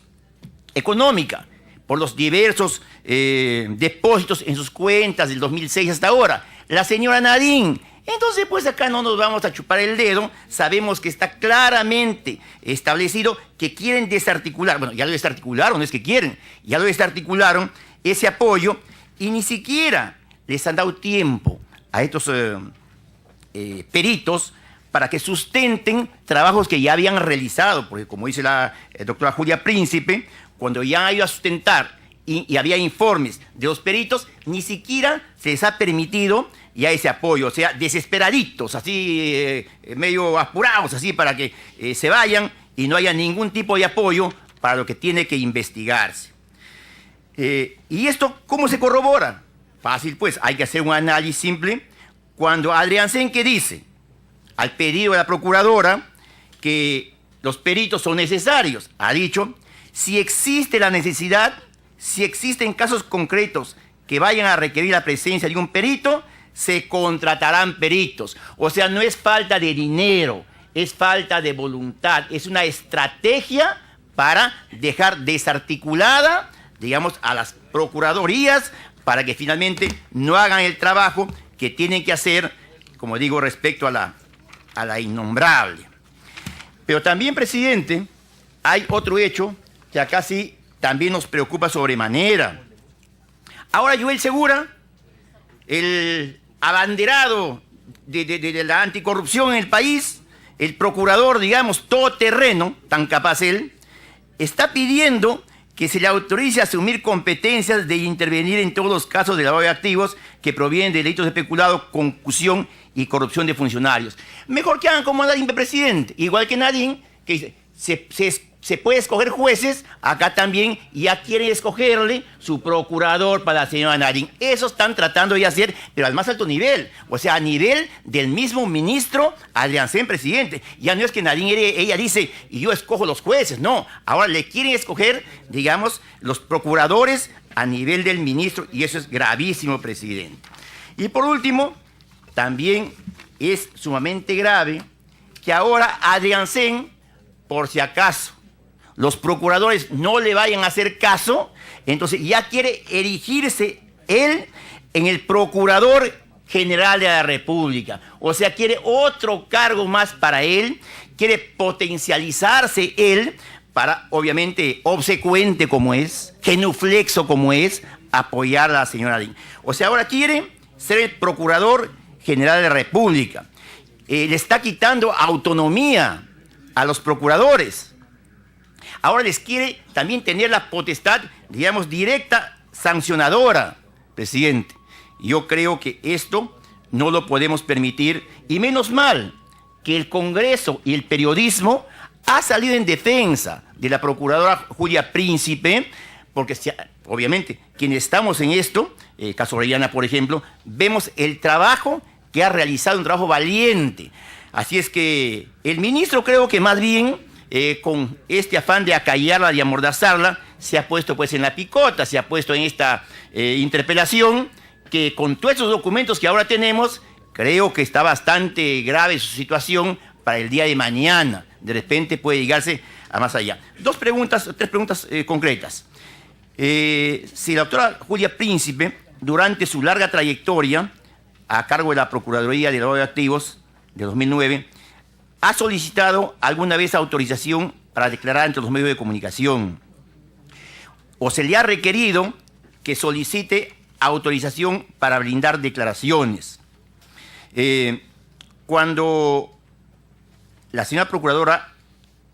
económica? Por los diversos depósitos en sus cuentas del 2006 hasta ahora. La señora Nadine. Entonces, pues acá no nos vamos a chupar el dedo. Sabemos que está claramente establecido que quieren desarticular. Bueno, ya lo desarticularon, no es que quieren. Ya lo desarticularon ese apoyo y ni siquiera les han dado tiempo a estos peritos para que sustenten trabajos que ya habían realizado. Porque como dice la doctora Julia Príncipe, cuando ya iba a sustentar y había informes de los peritos, ni siquiera se les ha permitido ya ese apoyo, o sea, desesperaditos, así, medio apurados, así, para que se vayan y no haya ningún tipo de apoyo para lo que tiene que investigarse. ¿Y esto cómo se corrobora? Fácil, pues, hay que hacer un análisis simple. Cuando Adrián Sen, que dice, al pedido de la procuradora, que los peritos son necesarios, ha dicho, si existe la necesidad, si existen casos concretos que vayan a requerir la presencia de un perito, se contratarán peritos. O sea, no es falta de dinero, es falta de voluntad, es una estrategia para dejar desarticulada, digamos, a las procuradurías para que finalmente no hagan el trabajo que tienen que hacer, como digo, respecto a la innombrable. Pero también, presidente, hay otro hecho que acá sí también nos preocupa sobremanera. Ahora Joel Segura, el abanderado de la anticorrupción en el país, el procurador, digamos, todoterreno, tan capaz él, está pidiendo que se le autorice a asumir competencias de intervenir en todos los casos de lavado de activos que provienen de delitos de peculado, concusión y corrupción de funcionarios. Mejor que hagan como Nadine, presidente, igual que Nadine, que dice, se puede escoger jueces, acá también ya quieren escogerle su procurador para la señora Nadine. Eso están tratando de hacer, pero al más alto nivel, o sea, a nivel del mismo ministro Adriancén, presidente. Ya no es que Nadine, ella dice, y yo escojo los jueces, no. Ahora le quieren escoger, digamos, los procuradores a nivel del ministro, y eso es gravísimo, presidente. Y por último, también es sumamente grave que ahora Adriancén, por si acaso los procuradores no le vayan a hacer caso, entonces ya quiere erigirse él en el procurador general de la República. O sea, quiere otro cargo más para él, quiere potencializarse él para, obviamente, obsecuente como es, genuflexo como es, apoyar a la señora Nadine. O sea, ahora quiere ser el procurador general de la República. Le está quitando autonomía a los procuradores. Ahora les quiere también tener la potestad, digamos, directa, sancionadora, presidente. Yo creo que esto no lo podemos permitir, y menos mal que el Congreso y el periodismo ha salido en defensa de la procuradora Julia Príncipe, porque obviamente quienes estamos en esto, caso Orellana, por ejemplo, vemos el trabajo que ha realizado, un trabajo valiente. Así es que el ministro, creo que más bien, con este afán de acallarla y amordazarla, se ha puesto pues en la picota, se ha puesto en esta interpelación, que con todos esos documentos que ahora tenemos, creo que está bastante grave su situación para el día de mañana. De repente puede llegarse a más allá. Tres preguntas concretas. Si la doctora Julia Príncipe, durante su larga trayectoria a cargo de la Procuraduría de Lavado de Activos de 2009, ¿ha solicitado alguna vez autorización para declarar ante los medios de comunicación? ¿O se le ha requerido que solicite autorización para brindar declaraciones? Cuando la señora Procuradora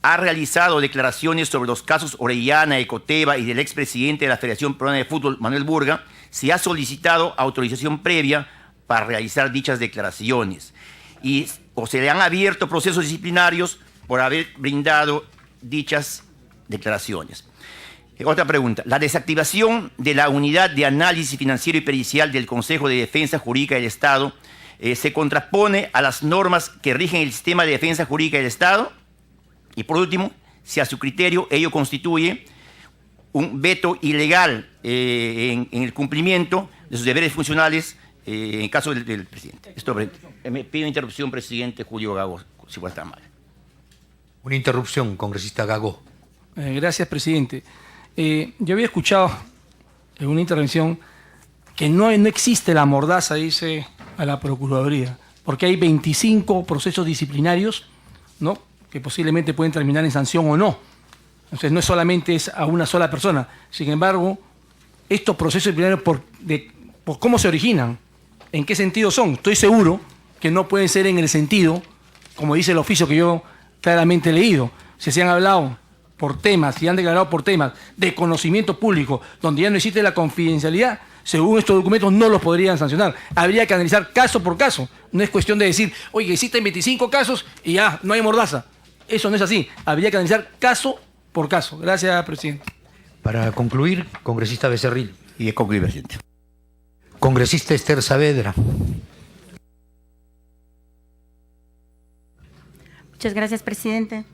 ha realizado declaraciones sobre los casos Orellana, Ecoteva y del expresidente de la Federación Peruana de Fútbol, Manuel Burga, se ha solicitado autorización previa para realizar dichas declaraciones. O se le han abierto procesos disciplinarios por haber brindado dichas declaraciones. Otra pregunta. La desactivación de la Unidad de Análisis Financiero y Pericial del Consejo de Defensa Jurídica del Estado se contrapone a las normas que rigen el sistema de defensa jurídica del Estado. Y por último, si a su criterio ello constituye un veto ilegal en el cumplimiento de sus deberes funcionales en caso del presidente. Esto, me pido interrupción, presidente Julio Gago, si puede estar mal. Una interrupción, congresista Gago. Gracias, presidente. Yo había escuchado en una intervención que no existe la mordaza, dice, a la Procuraduría, porque hay 25 procesos disciplinarios, ¿no?, que posiblemente pueden terminar en sanción o no. Entonces, no solamente es a una sola persona. Sin embargo, estos procesos disciplinarios, por cómo se originan, en qué sentido son, estoy seguro que no pueden ser en el sentido, como dice el oficio que yo claramente he leído. Si se han hablado por temas, si han declarado por temas de conocimiento público, donde ya no existe la confidencialidad, según estos documentos no los podrían sancionar. Habría que analizar caso por caso. No es cuestión de decir, oye, existen 25 casos y ya no hay mordaza. Eso no es así. Habría que analizar caso por caso. Gracias, presidente. Para concluir, congresista Becerril. Y concluir, presidente. Congresista Esther Saavedra. Muchas gracias, presidente.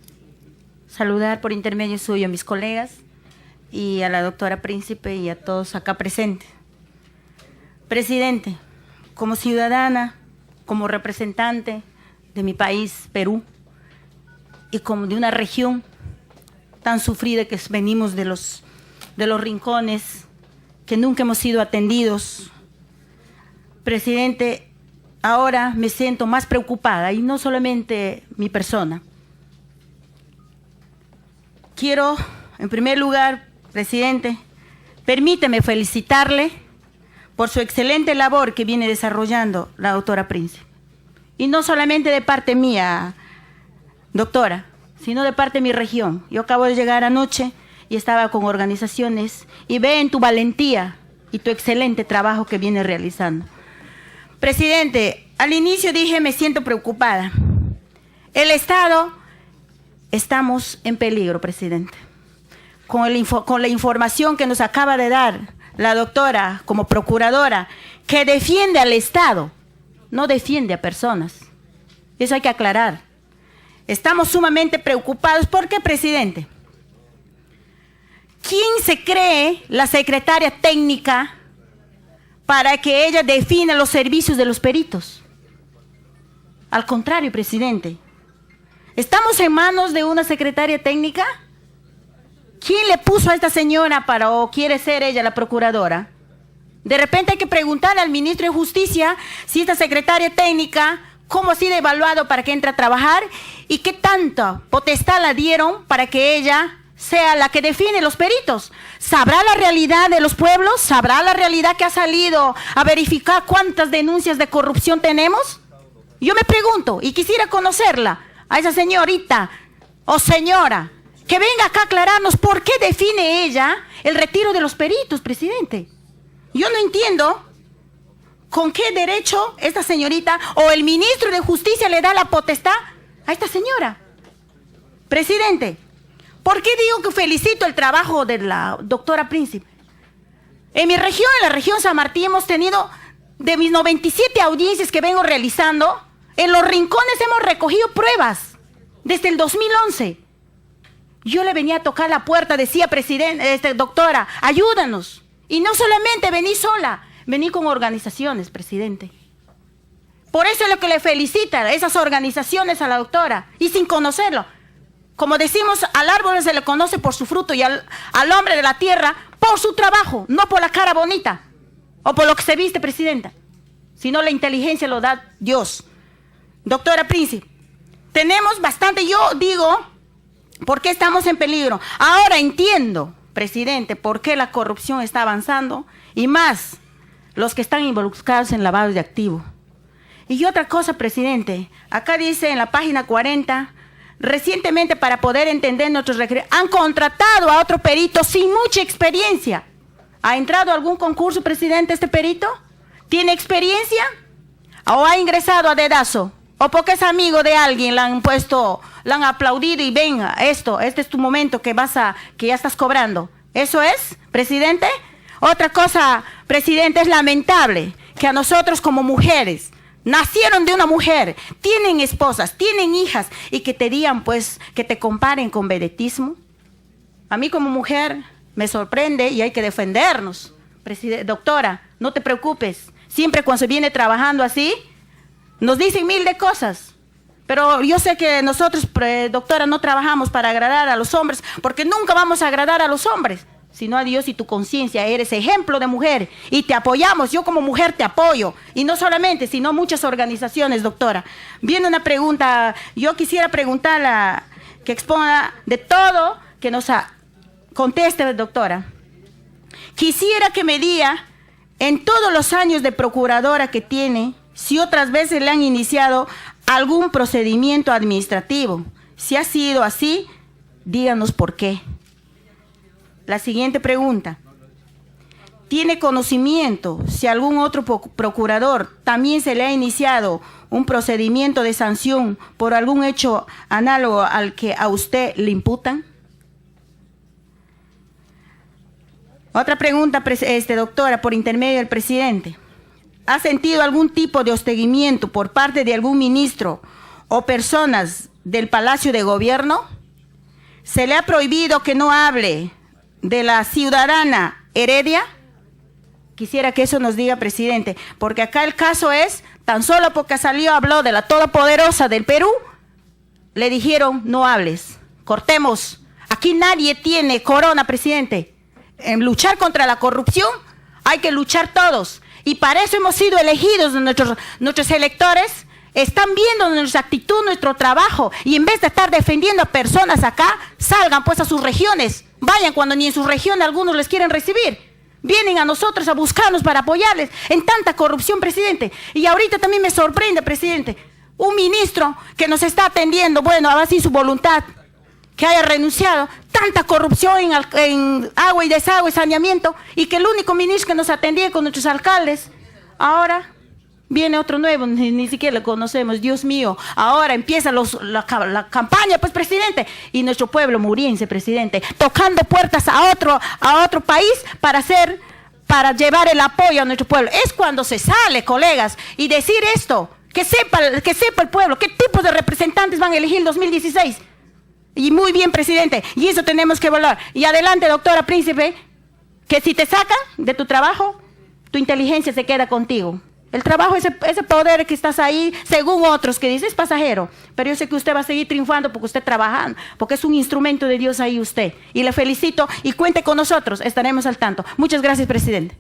Saludar por intermedio suyo a mis colegas y a la doctora Príncipe y a todos acá presentes. Presidente, como ciudadana, como representante de mi país, Perú, y como de una región tan sufrida que venimos de los rincones, que nunca hemos sido atendidos. Presidente, ahora me siento más preocupada, y no solamente mi persona. Quiero, en primer lugar, presidente, permíteme felicitarle por su excelente labor que viene desarrollando la doctora Príncipe. Y no solamente de parte mía, doctora, sino de parte de mi región. Yo acabo de llegar anoche y estaba con organizaciones y ven tu valentía y tu excelente trabajo que viene realizando. Presidente, al inicio dije me siento preocupada. El Estado, estamos en peligro, presidente. Con la información que nos acaba de dar la doctora como procuradora, que defiende al Estado, no defiende a personas. Eso hay que aclarar. Estamos sumamente preocupados. ¿Por qué, presidente? ¿Quién se cree la secretaria técnica para que ella defina los servicios de los peritos? Al contrario, presidente. ¿Estamos en manos de una secretaria técnica? ¿Quién le puso a esta señora o quiere ser ella la procuradora? De repente hay que preguntarle al ministro de Justicia si esta secretaria técnica, cómo ha sido evaluado para que entre a trabajar y qué tanta potestad la dieron para que ella sea la que define los peritos. ¿Sabrá la realidad de los pueblos? ¿Sabrá la realidad que ha salido a verificar cuántas denuncias de corrupción tenemos? Yo me pregunto y quisiera conocerla, a esa señorita o señora, que venga acá a aclararnos por qué define ella el retiro de los peritos, presidente. Yo no entiendo con qué derecho esta señorita o el ministro de Justicia le da la potestad a esta señora. Presidente, ¿por qué digo que felicito el trabajo de la doctora Príncipe? En mi región, en la región San Martín, hemos tenido, de mis 97 audiencias que vengo realizando, en los rincones hemos recogido pruebas desde el 2011. Yo le venía a tocar la puerta, decía, presidente, doctora, ayúdanos. Y no solamente vení sola, vení con organizaciones, presidente. Por eso es lo que le felicita esas organizaciones a la doctora, y sin conocerlo. Como decimos, al árbol se le conoce por su fruto y al hombre de la tierra por su trabajo, no por la cara bonita o por lo que se viste, presidenta, sino la inteligencia lo da Dios. Doctora Príncipe, tenemos bastante, yo digo, ¿por qué estamos en peligro? Ahora entiendo, presidente, por qué la corrupción está avanzando y más los que están involucrados en lavado de activos. Y otra cosa, presidente, acá dice en la página 40, recientemente para poder entender nuestros requerimientos, han contratado a otro perito sin mucha experiencia. ¿Ha entrado a algún concurso, presidente, este perito? ¿Tiene experiencia? ¿O ha ingresado a dedazo? ¿O porque es amigo de alguien, le han puesto, le han aplaudido y venga, este es tu momento que ya estás cobrando? ¿Eso es, presidente? Otra cosa, presidente, es lamentable que a nosotros como mujeres, nacieron de una mujer, tienen esposas, tienen hijas y que te digan, pues, que te comparen con vedetismo. A mí como mujer me sorprende y hay que defendernos. Doctora, no te preocupes. Siempre cuando se viene trabajando así, nos dicen mil de cosas. Pero yo sé que nosotros, doctora, no trabajamos para agradar a los hombres, porque nunca vamos a agradar a los hombres, sino a Dios y tu conciencia. Eres ejemplo de mujer y te apoyamos. Yo como mujer te apoyo. Y no solamente, sino muchas organizaciones, doctora. Viene una pregunta, yo quisiera preguntarla, que exponga de todo, que nos conteste, doctora. Quisiera que me diga, en todos los años de procuradora que tiene, si otras veces le han iniciado algún procedimiento administrativo. Si ha sido así, díganos por qué. La siguiente pregunta. ¿Tiene conocimiento si algún otro procurador también se le ha iniciado un procedimiento de sanción por algún hecho análogo al que a usted le imputan? Otra pregunta, doctora, por intermedio del presidente. ¿Ha sentido algún tipo de hostigamiento por parte de algún ministro o personas del Palacio de Gobierno? ¿Se le ha prohibido que no hable de la ciudadana Heredia? Quisiera que eso nos diga, presidente, porque acá el caso es, tan solo porque salió, habló de la todopoderosa del Perú, le dijeron, no hables, cortemos. Aquí nadie tiene corona, presidente. En luchar contra la corrupción hay que luchar todos. Y para eso hemos sido elegidos. Nuestros electores están viendo nuestra actitud, nuestro trabajo. Y en vez de estar defendiendo a personas acá, salgan pues a sus regiones. Vayan cuando ni en sus regiones algunos les quieren recibir. Vienen a nosotros a buscarnos para apoyarles en tanta corrupción, presidente. Y ahorita también me sorprende, presidente, un ministro que nos está atendiendo, bueno, ahora sin su voluntad, que haya renunciado, tanta corrupción en agua y desagüe, saneamiento, y que el único ministro que nos atendía con nuestros alcaldes, ahora viene otro nuevo, ni siquiera lo conocemos, Dios mío, ahora empieza la campaña, pues, presidente, y nuestro pueblo muriéndose, presidente, tocando puertas a otro país para llevar el apoyo a nuestro pueblo. Es cuando se sale, colegas, y decir esto, que sepa el pueblo, qué tipo de representantes van a elegir el 2016. Y muy bien, presidente, y eso tenemos que evaluar. Y adelante, doctora Príncipe, que si te sacan de tu trabajo, tu inteligencia se queda contigo. El trabajo, ese poder que estás ahí, según otros que dicen, es pasajero. Pero yo sé que usted va a seguir triunfando porque usted trabajando, porque es un instrumento de Dios ahí usted. Y le felicito y cuente con nosotros, estaremos al tanto. Muchas gracias, presidente.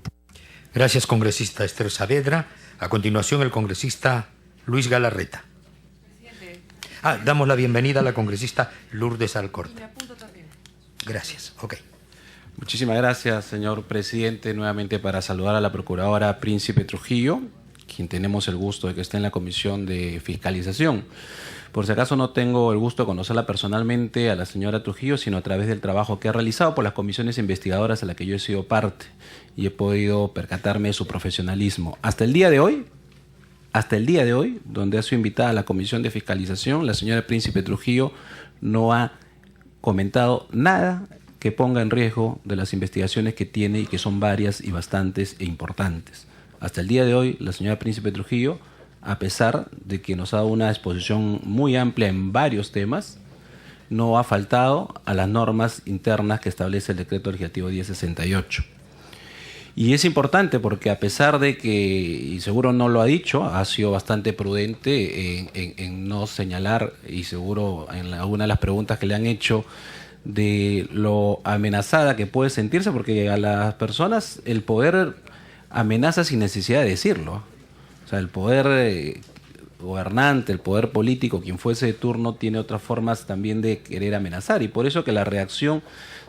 Gracias, congresista Esther Saavedra. A continuación, el congresista Luis Galarreta. Damos la bienvenida a la congresista Lourdes Alcorta. Gracias. Ok. Muchísimas gracias, señor presidente, nuevamente para saludar a la procuradora Príncipe Trujillo, quien tenemos el gusto de que esté en la Comisión de Fiscalización. Por si acaso no tengo el gusto de conocerla personalmente a la señora Trujillo, sino a través del trabajo que ha realizado por las comisiones investigadoras a las que yo he sido parte y he podido percatarme de su profesionalismo. Hasta el día de hoy, donde ha sido invitada a la Comisión de Fiscalización, la señora Príncipe Trujillo no ha comentado nada que ponga en riesgo de las investigaciones que tiene y que son varias y bastantes e importantes. Hasta el día de hoy, la señora Príncipe Trujillo, a pesar de que nos ha dado una exposición muy amplia en varios temas, no ha faltado a las normas internas que establece el Decreto Legislativo 1068. Y es importante porque a pesar de que, y seguro no lo ha dicho, ha sido bastante prudente en no señalar, y seguro en alguna de las preguntas que le han hecho, de lo amenazada que puede sentirse, porque a las personas el poder amenaza sin necesidad de decirlo. O sea, el poder gobernante, el poder político, quien fuese de turno, tiene otras formas también de querer amenazar. Y por eso que la reacción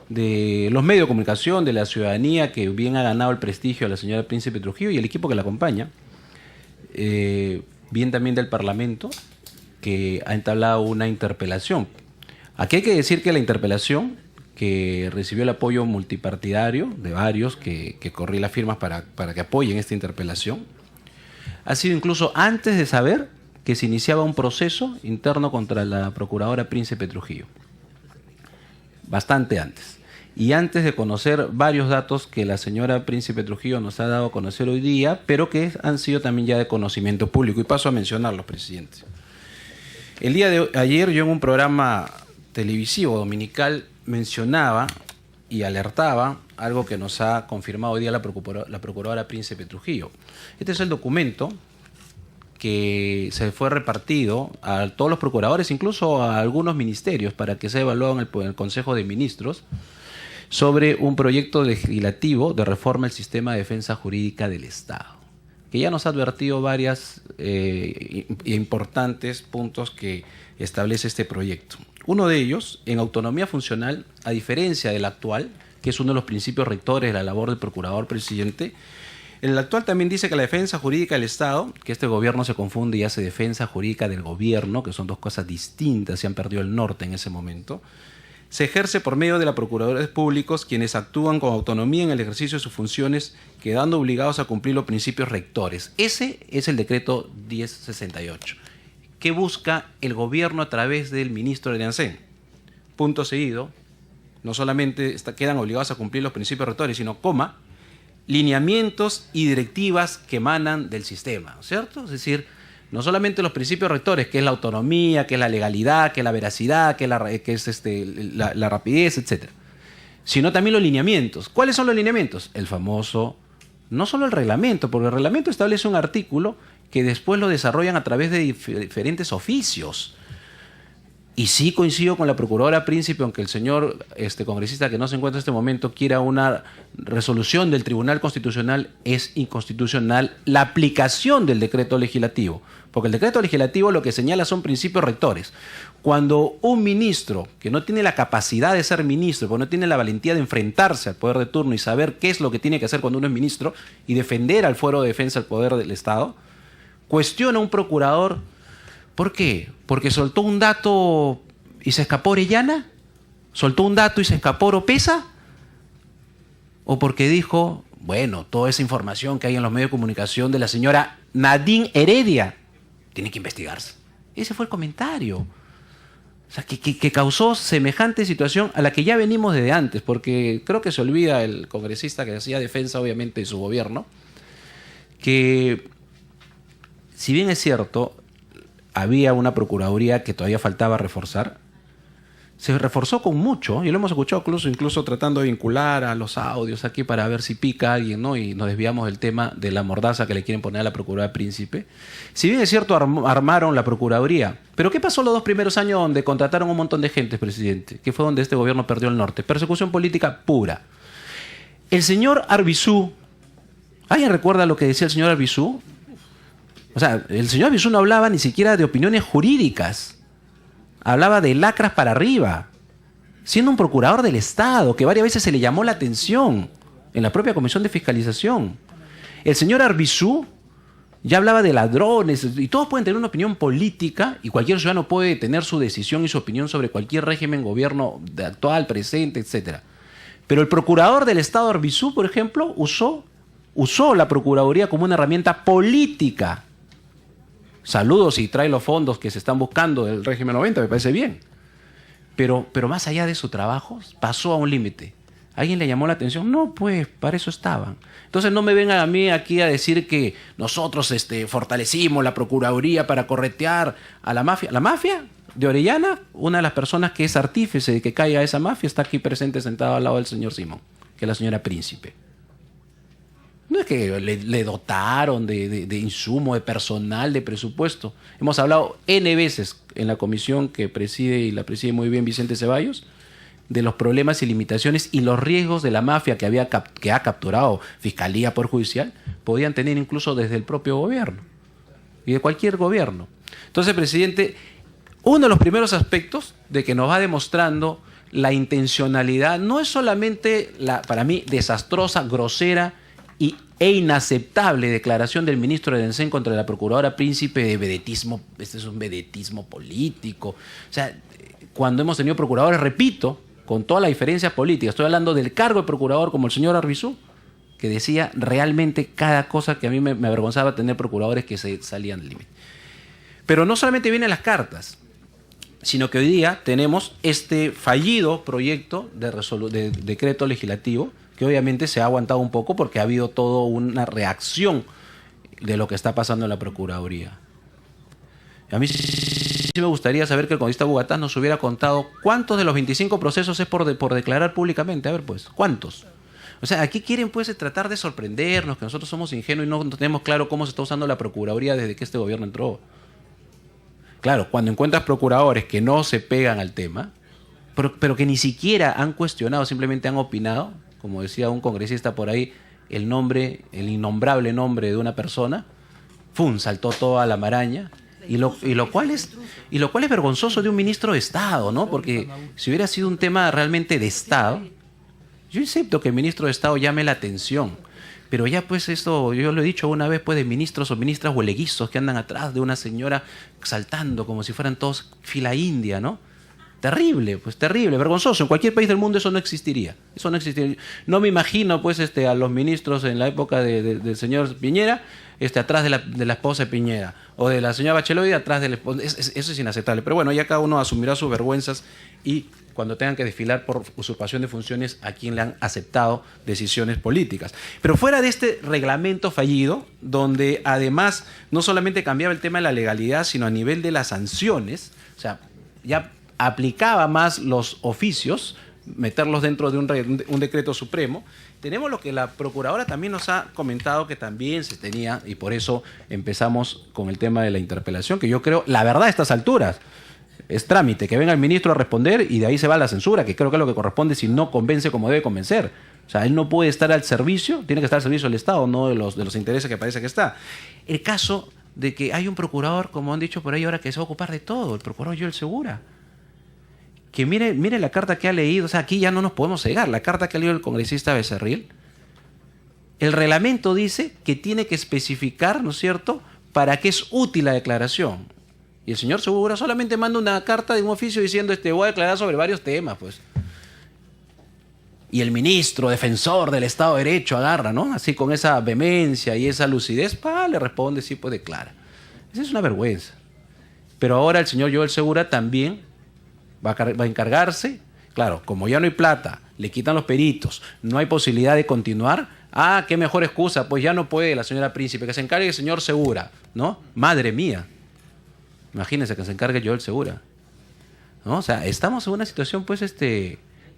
de los medios de comunicación, de la ciudadanía, que bien ha ganado el prestigio a la señora Príncipe Trujillo y el equipo que la acompaña, bien también del Parlamento, que ha entablado una interpelación. Aquí hay que decir que la interpelación, que recibió el apoyo multipartidario de varios, que corrí las firmas para que apoyen esta interpelación, ha sido incluso antes de saber que se iniciaba un proceso interno contra la procuradora Príncipe Trujillo. Bastante antes. Y antes de conocer varios datos que la señora Príncipe Trujillo nos ha dado a conocer hoy día, pero que han sido también ya de conocimiento público. Y paso a mencionarlos, presidente. El día de ayer yo en un programa televisivo dominical mencionaba y alertaba algo que nos ha confirmado hoy día la procuradora Príncipe Trujillo. Este es el documento que se fue repartido a todos los procuradores, incluso a algunos ministerios, para que sea evaluado en el Consejo de Ministros, sobre un proyecto legislativo de reforma del sistema de defensa jurídica del Estado, que ya nos ha advertido varias importantes puntos que establece este proyecto. Uno de ellos, en autonomía funcional, a diferencia del actual, que es uno de los principios rectores de la labor del procurador presidente, en el actual también dice que la defensa jurídica del Estado, que este gobierno se confunde y hace defensa jurídica del gobierno, que son dos cosas distintas, se han perdido el norte en ese momento, se ejerce por medio de los procuradores públicos, quienes actúan con autonomía en el ejercicio de sus funciones, quedando obligados a cumplir los principios rectores. Ese es el decreto 1068. ¿Qué busca el gobierno a través del ministro de Ancén? Punto seguido, no solamente quedan obligados a cumplir los principios rectores, sino, lineamientos y directivas que emanan del sistema, ¿cierto? Es decir, no solamente los principios rectores, que es la autonomía, que es la legalidad, que es la veracidad, que es la rapidez, etc., sino también los lineamientos. ¿Cuáles son los lineamientos? El famoso No solo el reglamento, porque el reglamento establece un artículo que después lo desarrollan a través de diferentes oficios. Y sí coincido con la procuradora Príncipe, aunque el señor congresista que no se encuentra en este momento quiera una resolución del Tribunal Constitucional, es inconstitucional la aplicación del decreto legislativo. Porque el decreto legislativo lo que señala son principios rectores. Cuando un ministro que no tiene la capacidad de ser ministro, porque no tiene la valentía de enfrentarse al poder de turno y saber qué es lo que tiene que hacer cuando uno es ministro y defender al fuero de defensa del poder del Estado, cuestiona a un procurador. ¿Por qué? ¿Porque soltó un dato y se escapó Orellana? ¿Soltó un dato y se escapó Oropesa? ¿O porque dijo, bueno, toda esa información que hay en los medios de comunicación de la señora Nadine Heredia tiene que investigarse? Ese fue el comentario. O sea, que causó semejante situación a la que ya venimos desde antes, porque creo que se olvida el congresista que hacía defensa, obviamente, de su gobierno, que si bien es cierto, había una procuraduría que todavía faltaba reforzar, se reforzó con mucho, y lo hemos escuchado incluso tratando de vincular a los audios aquí para ver si pica alguien, ¿no? Y nos desviamos del tema de la mordaza que le quieren poner a la Procuraduría Príncipe. Si bien es cierto, armaron la Procuraduría, pero ¿qué pasó los 2 primeros años donde contrataron un montón de gente, presidente? Que fue donde este gobierno perdió el norte. Persecución política pura. El señor Arbizu, ¿alguien recuerda lo que decía el señor Arbizu? O sea, el señor Arbizu no hablaba ni siquiera de opiniones jurídicas. Hablaba de lacras para arriba, siendo un procurador del Estado, que varias veces se le llamó la atención en la propia Comisión de Fiscalización. El señor Arbizu ya hablaba de ladrones, y todos pueden tener una opinión política, y cualquier ciudadano puede tener su decisión y su opinión sobre cualquier régimen, gobierno actual, presente, etc. Pero el procurador del Estado Arbizu, por ejemplo, usó la Procuraduría como una herramienta política. Saludos y trae los fondos que se están buscando del régimen 90, me parece bien. Pero más allá de su trabajo, pasó a un límite. ¿Alguien le llamó la atención? No, pues, para eso estaban. Entonces no me vengan a mí aquí a decir que nosotros fortalecimos la Procuraduría para corretear a la mafia. La mafia de Orellana, una de las personas que es artífice de que caiga esa mafia, está aquí presente sentada al lado del señor Simón, que es la señora Príncipe. No es que le dotaron de insumo, de personal, de presupuesto. Hemos hablado N veces en la comisión que preside, y la preside muy bien Vicente Ceballos, de los problemas y limitaciones y los riesgos de la mafia que ha capturado Fiscalía Poder Judicial, podían tener incluso desde el propio gobierno y de cualquier gobierno. Entonces, presidente, uno de los primeros aspectos de que nos va demostrando la intencionalidad no es solamente la, para mí, desastrosa, grosera e inaceptable declaración del ministro de Edencén contra la procuradora Príncipe de vedetismo. Este es un vedetismo político. O sea, cuando hemos tenido procuradores, repito, con toda la diferencia política, estoy hablando del cargo de procurador como el señor Arbizu, que decía realmente cada cosa que a mí me avergonzaba tener procuradores que se salían del límite. Pero no solamente vienen las cartas, sino que hoy día tenemos este fallido proyecto de decreto legislativo, que obviamente se ha aguantado un poco porque ha habido toda una reacción de lo que está pasando en la Procuraduría. A mí sí me gustaría saber que el congresista Bugatás nos hubiera contado cuántos de los 25 procesos es por declarar públicamente. A ver, pues, ¿cuántos? O sea, aquí quieren pues tratar de sorprendernos, que nosotros somos ingenuos y no tenemos claro cómo se está usando la Procuraduría desde que este gobierno entró. Claro, cuando encuentras procuradores que no se pegan al tema, pero que ni siquiera han cuestionado, simplemente han opinado, como decía un congresista por ahí, el innombrable nombre de una persona, ¡fum!, saltó toda la maraña. Y lo cual es vergonzoso de un ministro de Estado, ¿no? Porque si hubiera sido un tema realmente de Estado, yo acepto que el ministro de Estado llame la atención. Pero ya pues esto, yo lo he dicho una vez, pues de ministros o ministras hueleguizos que andan atrás de una señora saltando como si fueran todos fila india, ¿no? Terrible, pues terrible, vergonzoso. En cualquier país del mundo eso no existiría. Eso no existiría. No me imagino pues a los ministros en la época del señor Piñera, atrás de la esposa de Piñera, o de la señora Bachelet atrás de la esposa. Eso es inaceptable. Pero bueno, ya cada uno asumirá sus vergüenzas y cuando tengan que desfilar por usurpación de funciones a quien le han aceptado decisiones políticas. Pero fuera de este reglamento fallido, donde además no solamente cambiaba el tema de la legalidad, sino a nivel de las sanciones, o sea, ya aplicaba más los oficios meterlos dentro de un decreto supremo. Tenemos lo que la procuradora también nos ha comentado que también se tenía, y por eso empezamos con el tema de la interpelación, que yo creo, la verdad a estas alturas, es trámite, que venga el ministro a responder y de ahí se va la censura, que creo que es lo que corresponde si no convence como debe convencer. O sea, él no puede estar al servicio, tiene que estar al servicio del Estado, no de los intereses que parece que está. El caso de que hay un procurador, como han dicho por ahí ahora, que se va a ocupar de todo, el procurador Joel Segura. Que mire la carta que ha leído, o sea, aquí ya no nos podemos cegar, la carta que ha leído el congresista Becerril. El reglamento dice que tiene que especificar, ¿no es cierto?, para qué es útil la declaración. Y el señor Segura solamente manda una carta de un oficio diciendo, voy a declarar sobre varios temas, pues. Y el ministro, defensor del Estado de Derecho, agarra, ¿no? Así con esa vehemencia y esa lucidez, le responde, sí, pues declara. Esa es una vergüenza. Pero ahora el señor Joel Segura también va a encargarse, claro, como ya no hay plata, le quitan los peritos, no hay posibilidad de continuar, qué mejor excusa, pues ya no puede la señora Príncipe, que se encargue el señor Segura, ¿no? Madre mía, imagínense que se encargue Joel Segura, ¿no? O sea, estamos en una situación, pues,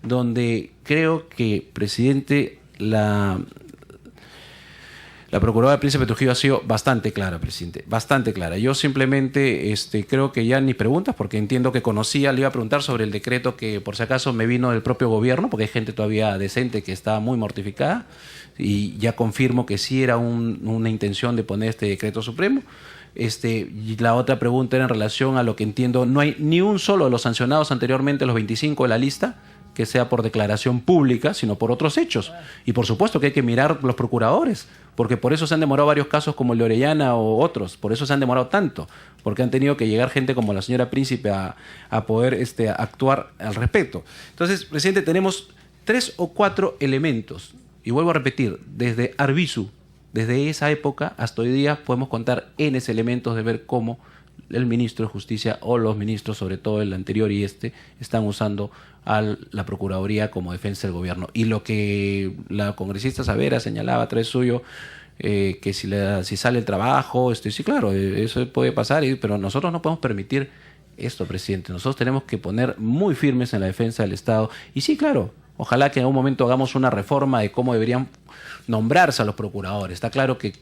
donde creo que, presidente, la procuradora Príncipe Trujillo ha sido bastante clara, presidente, bastante clara. Yo simplemente creo que ya ni preguntas, porque entiendo que conocía, le iba a preguntar sobre el decreto que por si acaso me vino del propio gobierno, porque hay gente todavía decente que está muy mortificada, y ya confirmo que sí era una intención de poner este decreto supremo. Y la otra pregunta era en relación a lo que entiendo, no hay ni un solo de los sancionados anteriormente, los 25 de la lista, que sea por declaración pública, sino por otros hechos. Y por supuesto que hay que mirar los procuradores, porque por eso se han demorado varios casos como el de Orellana o otros, por eso se han demorado tanto, porque han tenido que llegar gente como la señora Príncipe a poder actuar al respecto. Entonces, presidente, tenemos 3 o 4 elementos, y vuelvo a repetir, desde Arbizu, desde esa época hasta hoy día podemos contar N elementos de ver cómo el ministro de Justicia o los ministros, sobre todo el anterior y están usando a la Procuraduría como defensa del gobierno. Y lo que la congresista Savera señalaba a través suyo, que si sale el trabajo, sí, claro, eso puede pasar, pero nosotros no podemos permitir esto, presidente. Nosotros tenemos que poner muy firmes en la defensa del Estado. Y sí, claro, ojalá que en algún momento hagamos una reforma de cómo deberían nombrarse a los procuradores. Está claro que,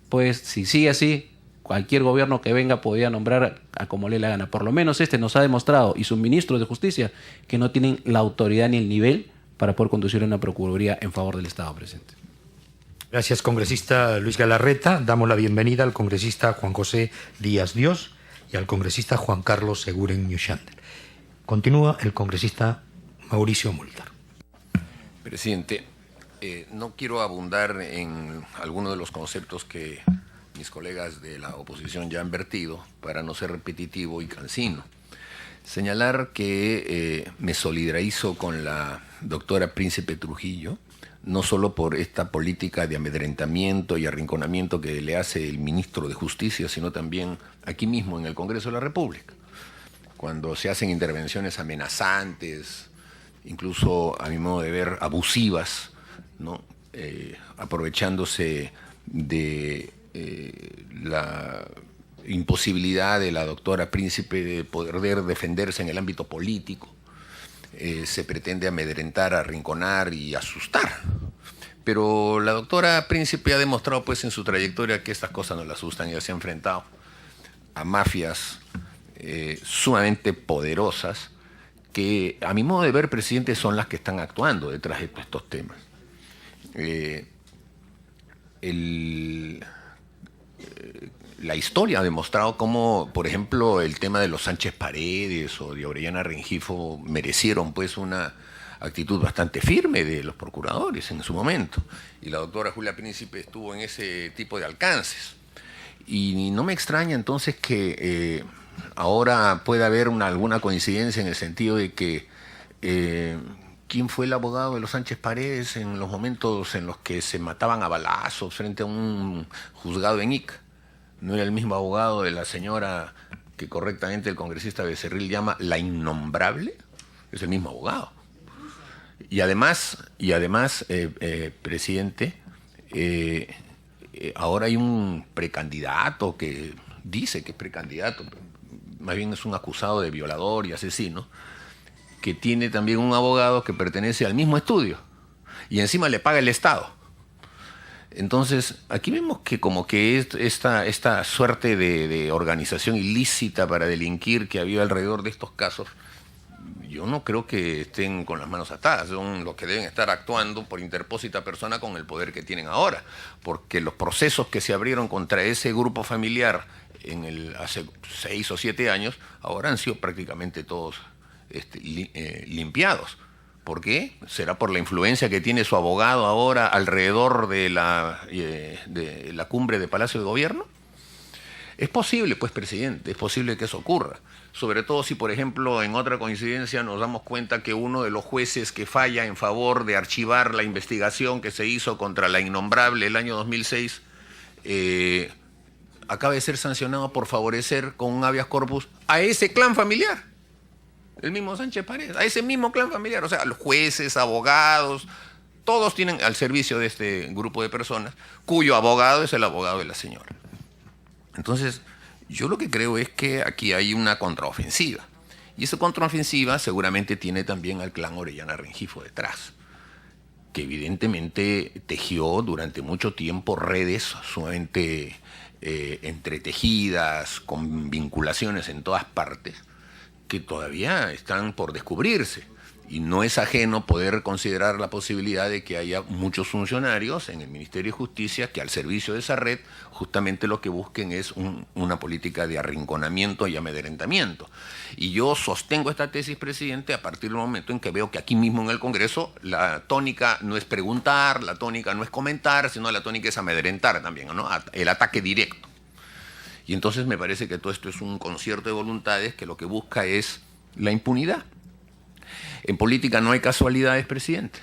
pues, si sigue así, cualquier gobierno que venga podría nombrar a como le la gana. Por lo menos nos ha demostrado, y sus ministros de Justicia, que no tienen la autoridad ni el nivel para poder conducir una Procuraduría en favor del Estado, presidente. Gracias, congresista Luis Galarreta. Damos la bienvenida al congresista Juan José Díaz Dios y al congresista Juan Carlos Seguren Ñuchander. Continúa el congresista Mauricio Múlcar. Presidente, no quiero abundar en algunos de los conceptos que mis colegas de la oposición ya han vertido, para no ser repetitivo y cansino. Señalar que me solidarizo con la doctora Príncipe Trujillo, no solo por esta política de amedrentamiento y arrinconamiento que le hace el ministro de Justicia, sino también aquí mismo en el Congreso de la República, cuando se hacen intervenciones amenazantes, incluso a mi modo de ver abusivas, ¿no? Aprovechándose de la imposibilidad de la doctora Príncipe de poder defenderse en el ámbito político. Se pretende amedrentar, arrinconar y asustar. Pero la doctora Príncipe ha demostrado, pues, en su trayectoria que estas cosas no la asustan. Ella se ha enfrentado a mafias sumamente poderosas que, a mi modo de ver, presidente, son las que están actuando detrás de estos temas. La historia ha demostrado cómo, por ejemplo, el tema de los Sánchez Paredes o de Orellana Rengifo merecieron, pues, una actitud bastante firme de los procuradores en su momento. Y la doctora Julia Príncipe estuvo en ese tipo de alcances. Y no me extraña entonces que ahora pueda haber alguna coincidencia en el sentido de que ¿quién fue el abogado de los Sánchez Paredes en los momentos en los que se mataban a balazos frente a un juzgado en Ica? ¿No era el mismo abogado de la señora que correctamente el congresista Becerril llama la innombrable? Es el mismo abogado. Y además, presidente, ahora hay un precandidato que dice que es precandidato, más bien es un acusado de violador y asesino, que tiene también un abogado que pertenece al mismo estudio y encima le paga el Estado. Entonces, aquí vemos que como que esta suerte de organización ilícita para delinquir que había alrededor de estos casos, yo no creo que estén con las manos atadas, son los que deben estar actuando por interpósita persona con el poder que tienen ahora, porque los procesos que se abrieron contra ese grupo familiar hace 6 o 7 años, ahora han sido prácticamente todos limpiados. ¿Por qué? ¿Será por la influencia que tiene su abogado ahora alrededor de la cumbre de Palacio de Gobierno? Es posible, pues, presidente, es posible que eso ocurra. Sobre todo si, por ejemplo, en otra coincidencia nos damos cuenta que uno de los jueces que falla en favor de archivar la investigación que se hizo contra la innombrable el año 2006 acaba de ser sancionado por favorecer con un habeas corpus a ese clan familiar. El mismo Sánchez Paredes, a ese mismo clan familiar. O sea, los jueces, abogados, todos tienen al servicio de este grupo de personas, cuyo abogado es el abogado de la señora. Entonces, yo lo que creo es que aquí hay una contraofensiva. Y esa contraofensiva seguramente tiene también al clan Orellana Rengifo detrás, que evidentemente tejió durante mucho tiempo redes sumamente entretejidas, con vinculaciones en todas partes, que todavía están por descubrirse. Y no es ajeno poder considerar la posibilidad de que haya muchos funcionarios en el Ministerio de Justicia que al servicio de esa red justamente lo que busquen es una política de arrinconamiento y amedrentamiento. Y yo sostengo esta tesis, presidente, a partir del momento en que veo que aquí mismo en el Congreso la tónica no es preguntar, la tónica no es comentar, sino la tónica es amedrentar también, ¿no? El ataque directo. Y entonces me parece que todo esto es un concierto de voluntades que lo que busca es la impunidad. En política no hay casualidades, presidente.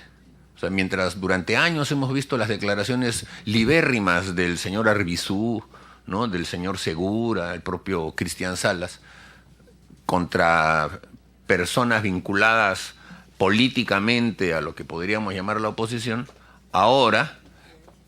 O sea, mientras durante años hemos visto las declaraciones libérrimas del señor Arbizú, ¿no?, del señor Segura, el propio Cristian Salas, contra personas vinculadas políticamente a lo que podríamos llamar la oposición, ahora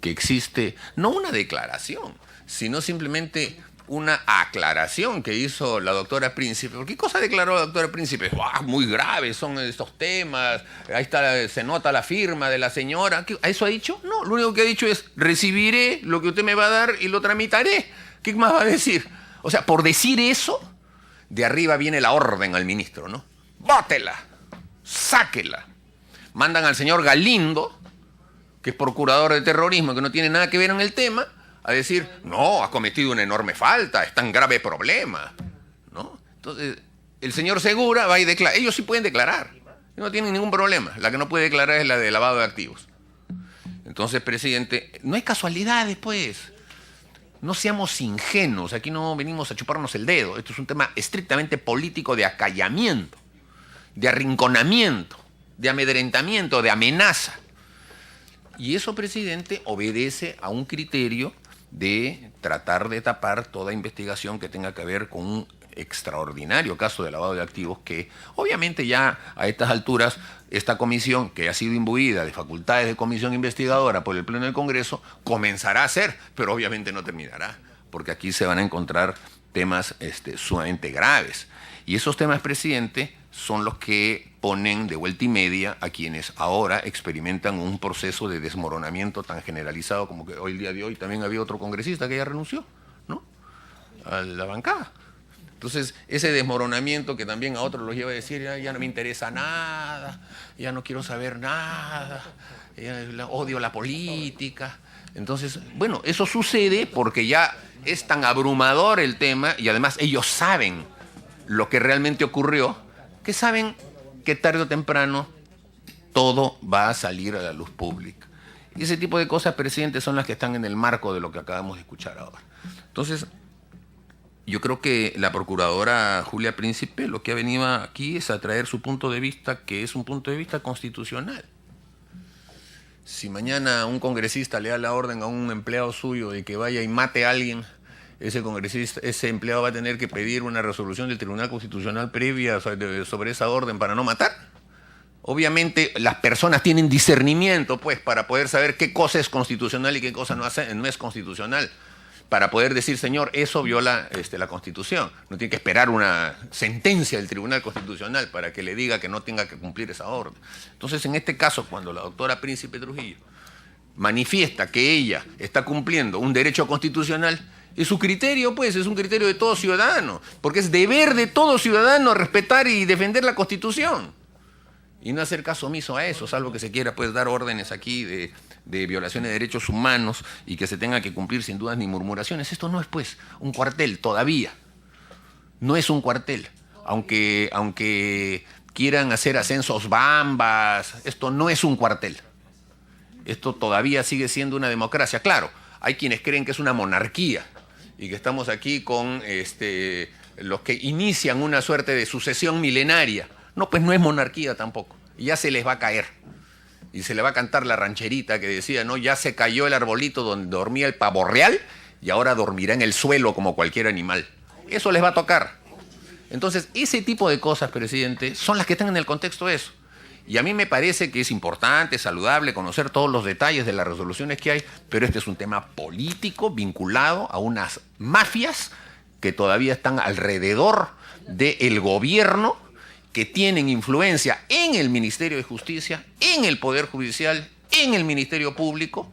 que existe no una declaración, sino simplemente una aclaración que hizo la doctora Príncipe. ¿Por qué cosa declaró la doctora Príncipe? ¡Wow! Muy graves son estos temas, ahí está, se nota la firma de la señora. ¿A eso ha dicho? No, lo único que ha dicho es, recibiré lo que usted me va a dar y lo tramitaré. ¿Qué más va a decir? O sea, por decir eso, de arriba viene la orden al ministro, ¿no? ¡Bótela! ¡Sáquela! Mandan al señor Galindo, que es procurador de terrorismo, que no tiene nada que ver en el tema, a decir, no, ha cometido una enorme falta, es tan grave problema, ¿no? Entonces, el señor Segura va y declara. Ellos sí pueden declarar, no tienen ningún problema. La que no puede declarar es la de lavado de activos. Entonces, presidente, no hay casualidades, pues. No seamos ingenuos, aquí no venimos a chuparnos el dedo. Esto es un tema estrictamente político de acallamiento, de arrinconamiento, de amedrentamiento, de amenaza. Y eso, presidente, obedece a un criterio de tratar de tapar toda investigación que tenga que ver con un extraordinario caso de lavado de activos que obviamente ya a estas alturas esta comisión, que ha sido imbuida de facultades de comisión investigadora por el Pleno del Congreso, comenzará a hacer, pero obviamente no terminará, porque aquí se van a encontrar temas sumamente graves. Y esos temas, presidente, son los que ponen de vuelta y media a quienes ahora experimentan un proceso de desmoronamiento tan generalizado como que hoy, el día de hoy, también había otro congresista que ya renunció, ¿no?, a la bancada. Entonces, ese desmoronamiento que también a otros los lleva a decir, ya no me interesa nada, ya no quiero saber nada, odio la política. Entonces, bueno, eso sucede porque ya es tan abrumador el tema y además ellos saben lo que realmente ocurrió, que saben que tarde o temprano todo va a salir a la luz pública. Y ese tipo de cosas, presidente, son las que están en el marco de lo que acabamos de escuchar ahora. Entonces, yo creo que la procuradora Julia Príncipe lo que ha venido aquí es a traer su punto de vista, que es un punto de vista constitucional. Si mañana un congresista le da la orden a un empleado suyo de que vaya y mate a alguien, ese empleado va a tener que pedir una resolución del Tribunal Constitucional previa sobre esa orden para no matar. Obviamente las personas tienen discernimiento, pues, para poder saber qué cosa es constitucional y qué cosa no es constitucional. para poder decir, señor, eso viola la Constitución. No tiene que esperar una sentencia del Tribunal Constitucional para que le diga que no tenga que cumplir esa orden. Entonces, en este caso, cuando la doctora Príncipe Trujillo manifiesta que ella está cumpliendo un derecho constitucional, es su criterio, pues, es un criterio de todo ciudadano, porque es deber de todo ciudadano respetar y defender la Constitución y no hacer caso omiso a eso, salvo que se quiera, pues, dar órdenes aquí de violaciones de derechos humanos y que se tenga que cumplir sin dudas ni murmuraciones. Esto no es, pues, un cuartel todavía. No es un cuartel. Aunque quieran hacer ascensos bambas, esto no es un cuartel. Esto todavía sigue siendo una democracia. Claro, hay quienes creen que es una monarquía y que estamos aquí con los que inician una suerte de sucesión milenaria. No, pues no es monarquía tampoco. Y ya se les va a caer. Y se le va a cantar la rancherita que decía, no, ya se cayó el arbolito donde dormía el pavo real y ahora dormirá en el suelo como cualquier animal. Eso les va a tocar. Entonces, ese tipo de cosas, presidente, son las que están en el contexto de eso. Y a mí me parece que es importante, saludable, conocer todos los detalles de las resoluciones que hay, pero este es un tema político vinculado a unas mafias que todavía están alrededor del gobierno, que tienen influencia en el Ministerio de Justicia, en el Poder Judicial, en el Ministerio Público,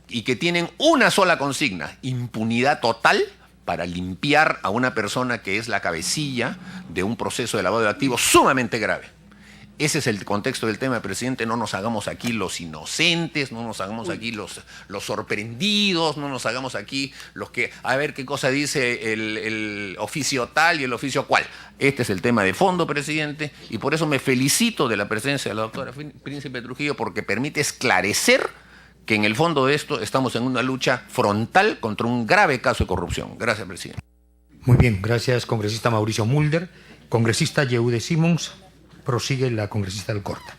y que tienen una sola consigna: impunidad total para limpiar a una persona que es la cabecilla de un proceso de lavado de activos sumamente grave. Ese es el contexto del tema, presidente. No nos hagamos aquí los inocentes, no nos hagamos aquí los sorprendidos, no nos hagamos aquí los que, a ver qué cosa dice el oficio tal y el oficio cual. Este es el tema de fondo, presidente, y por eso me felicito de la presencia de la doctora Príncipe Trujillo, porque permite esclarecer que en el fondo de esto estamos en una lucha frontal contra un grave caso de corrupción. Gracias, presidente. Muy bien, gracias, congresista Mauricio Mulder. Congresista Yehude Simons. Prosigue la congresista Alcorta.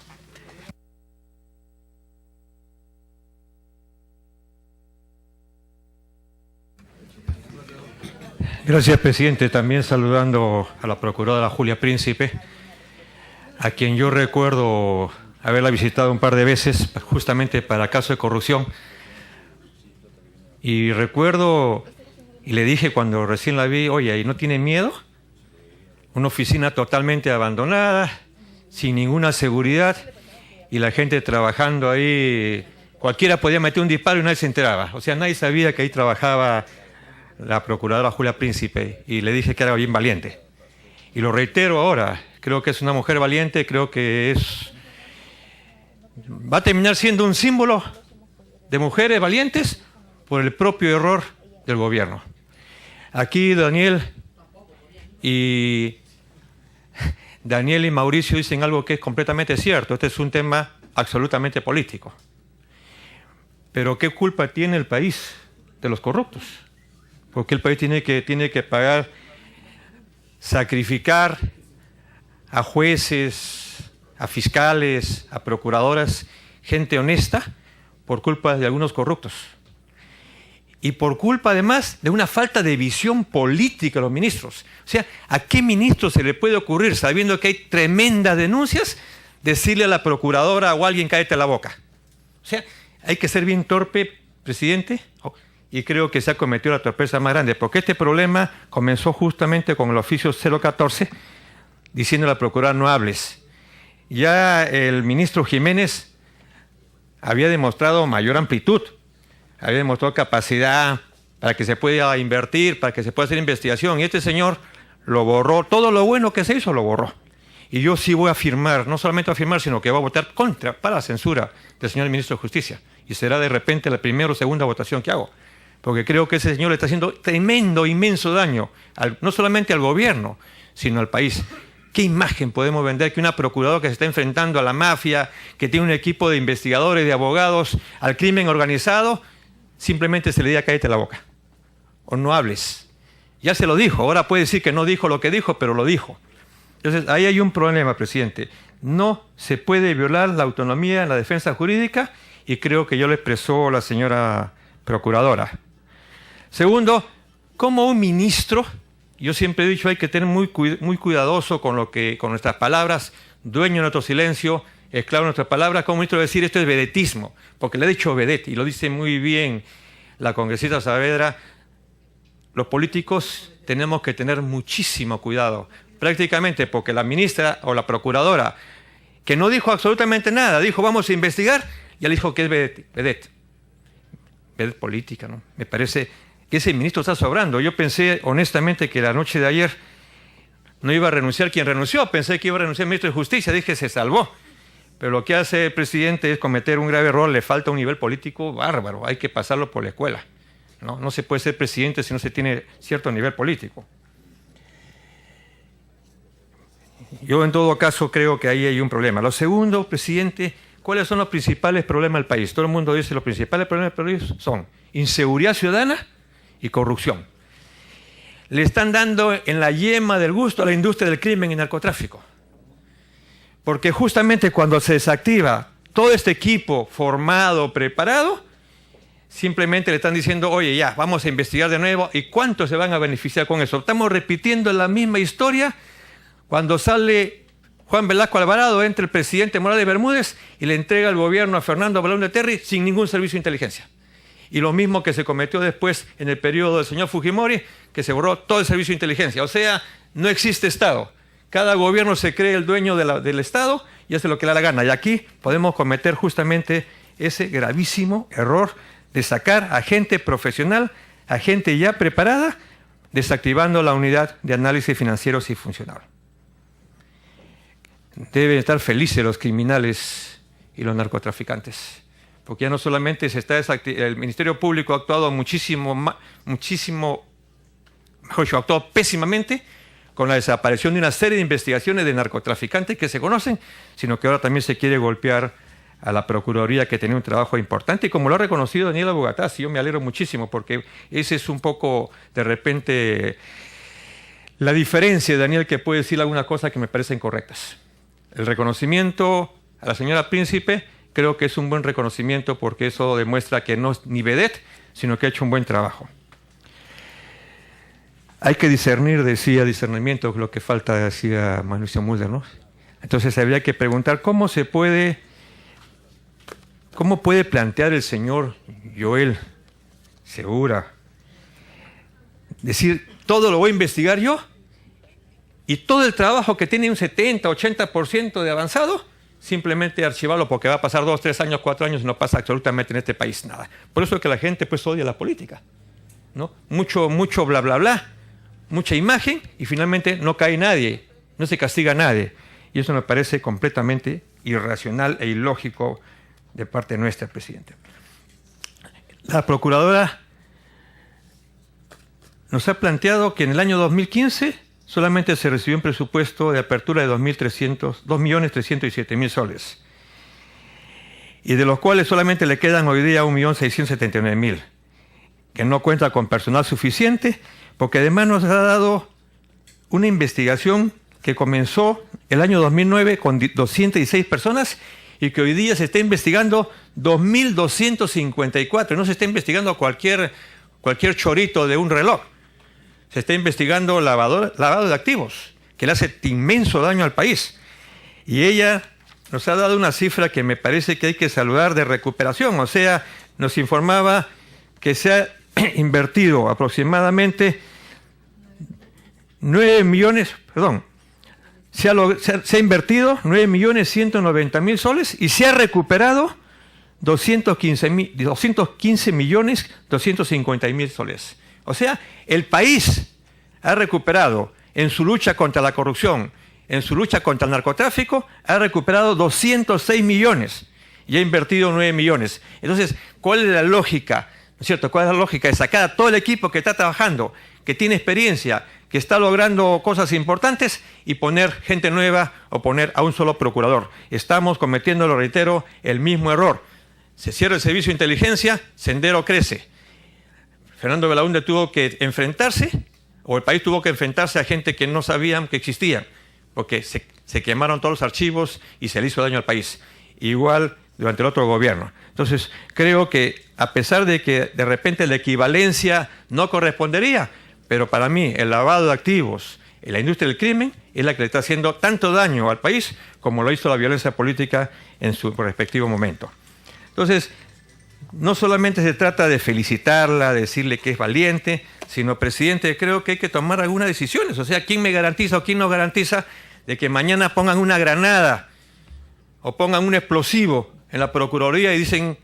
Gracias, presidente. También saludando a la procuradora Julia Príncipe, a quien yo recuerdo haberla visitado un par de veces justamente para caso de corrupción. Y recuerdo, y le dije cuando recién la vi, oye, ¿y no tiene miedo? Una oficina totalmente abandonada, sin ninguna seguridad, y la gente trabajando ahí, cualquiera podía meter un disparo y nadie se enteraba. O sea, nadie sabía que ahí trabajaba la procuradora Julia Príncipe, y le dije que era bien valiente. Y lo reitero ahora, creo que es una mujer valiente, creo que va a terminar siendo un símbolo de mujeres valientes por el propio error del gobierno. Aquí Daniel y Mauricio dicen algo que es completamente cierto. Este es un tema absolutamente político. Pero ¿qué culpa tiene el país de los corruptos? Porque el país tiene que pagar, sacrificar a jueces, a fiscales, a procuradoras, gente honesta, por culpa de algunos corruptos. Y por culpa, además, de una falta de visión política de los ministros. O sea, ¿a qué ministro se le puede ocurrir, sabiendo que hay tremendas denuncias, decirle a la procuradora o a alguien cállate la boca? O sea, hay que ser bien torpe, presidente, y creo que se ha cometido la torpeza más grande, porque este problema comenzó justamente con el oficio 014, diciendo a la procuradora no hables. Ya el ministro Jiménez había demostrado mayor amplitud, había demostrado capacidad para que se pueda invertir, para que se pueda hacer investigación, y este señor lo borró, todo lo bueno que se hizo lo borró. Y yo sí voy a afirmar, no solamente a afirmar, sino que voy a votar para la censura del señor ministro de Justicia, y será de repente la primera o segunda votación que hago, porque creo que ese señor le está haciendo tremendo, inmenso daño, no solamente al gobierno, sino al país. ¿Qué imagen podemos vender que una procuradora que se está enfrentando a la mafia, que tiene un equipo de investigadores, de abogados, al crimen organizado, simplemente se le diga cállate la boca o no hables? Ya se lo dijo, ahora puede decir que no dijo lo que dijo, pero lo dijo. Entonces ahí hay un problema, presidente. No se puede violar la autonomía en la defensa jurídica, y creo que yo le expresó la señora procuradora. Segundo, como un ministro, yo siempre he dicho hay que tener muy cuidadoso con nuestras palabras, dueño de nuestro silencio, esclavo de nuestras palabras. Como ministro decir esto es vedetismo, porque le he dicho vedette, y lo dice muy bien la congresista Saavedra, los políticos tenemos que tener muchísimo cuidado, prácticamente porque la ministra o la procuradora, que no dijo absolutamente nada, dijo vamos a investigar, ya le dijo que es vedette política, ¿no? Me parece que ese ministro está sobrando. Yo pensé honestamente que la noche de ayer no iba a renunciar quien renunció, pensé que iba a renunciar el ministro de Justicia, dije se salvó. Pero lo que hace el presidente es cometer un grave error, le falta un nivel político bárbaro, hay que pasarlo por la escuela. No se puede ser presidente si no se tiene cierto nivel político. Yo en todo caso creo que ahí hay un problema. Lo segundo, presidente, ¿cuáles son los principales problemas del país? Todo el mundo dice que los principales problemas del país son inseguridad ciudadana y corrupción. Le están dando en la yema del gusto a la industria del crimen y narcotráfico. Porque justamente cuando se desactiva todo este equipo formado, preparado, simplemente le están diciendo, oye, ya, vamos a investigar de nuevo, ¿y cuántos se van a beneficiar con eso? Estamos repitiendo la misma historia cuando sale Juan Velasco Alvarado, entra el presidente Morales Bermúdez y le entrega el gobierno a Fernando Belaúnde Terry sin ningún servicio de inteligencia. Y lo mismo que se cometió después en el periodo del señor Fujimori, que se borró todo el servicio de inteligencia. O sea, no existe Estado. Cada gobierno se cree el dueño del Estado y hace lo que le da la gana. Y aquí podemos cometer justamente ese gravísimo error de sacar a gente profesional, a gente ya preparada, desactivando la unidad de análisis financieros y funcional. Deben estar felices los criminales y los narcotraficantes, porque ya no solamente se está el Ministerio Público ha actuado actuado pésimamente con la desaparición de una serie de investigaciones de narcotraficantes que se conocen, sino que ahora también se quiere golpear a la Procuraduría, que tenía un trabajo importante, y como lo ha reconocido Daniela Bogotás, yo me alegro muchísimo, porque ese es un poco, de repente, la diferencia, Daniel, que puede decir algunas cosas que me parecen correctas. El reconocimiento a la señora Príncipe creo que es un buen reconocimiento, porque eso demuestra que no es ni vedette, sino que ha hecho un buen trabajo. Hay que discernir, decía discernimiento, lo que falta, decía Mauricio Mulder, ¿no? Entonces habría que preguntar cómo puede plantear el señor Joel Segura decir, todo lo voy a investigar yo, y todo el trabajo que tiene un 70, 80% de avanzado, simplemente archivarlo porque va a pasar 2, 3 años, 4 años y no pasa absolutamente en este país nada. Por eso es que la gente pues odia la política, ¿no? Mucho bla, bla, bla, mucha imagen, y finalmente no cae nadie, no se castiga a nadie. Y eso me parece completamente irracional e ilógico de parte nuestra, presidente. La Procuradora nos ha planteado que en el año 2015 solamente se recibió un presupuesto de apertura de 2.317.000 soles, y de los cuales solamente le quedan hoy día 1.679.000, que no cuenta con personal suficiente, porque además nos ha dado una investigación que comenzó el año 2009 con 216 personas y que hoy día se está investigando 2.254. No se está investigando cualquier chorito de un reloj. Se está investigando lavado de activos, que le hace inmenso daño al país. Y ella nos ha dado una cifra que me parece que hay que saludar de recuperación. O sea, nos informaba que se ha invertido aproximadamente se ha invertido 9.190.000 soles y se ha recuperado 215.250.000 soles. O sea, el país ha recuperado en su lucha contra la corrupción, en su lucha contra el narcotráfico, ha recuperado 206 millones y ha invertido 9 millones. Entonces, ¿cuál es la lógica? ¿No es cierto? ¿Cuál es la lógica de sacar a todo el equipo que está trabajando, que tiene experiencia, que está logrando cosas importantes, y poner gente nueva o poner a un solo procurador? Estamos cometiendo, lo reitero, el mismo error. Se cierra el servicio de inteligencia, Sendero crece. Fernando Belaúnde tuvo que enfrentarse, o el país tuvo que enfrentarse a gente que no sabían que existían, porque se quemaron todos los archivos y se le hizo daño al país. Igual durante el otro gobierno. Entonces, creo que a pesar de que de repente la equivalencia no correspondería, pero para mí el lavado de activos en la industria del crimen es la que le está haciendo tanto daño al país como lo hizo la violencia política en su respectivo momento. Entonces, no solamente se trata de felicitarla, decirle que es valiente, sino, presidente, creo que hay que tomar algunas decisiones. O sea, ¿quién me garantiza o quién no garantiza de que mañana pongan una granada o pongan un explosivo en la Procuraduría y dicen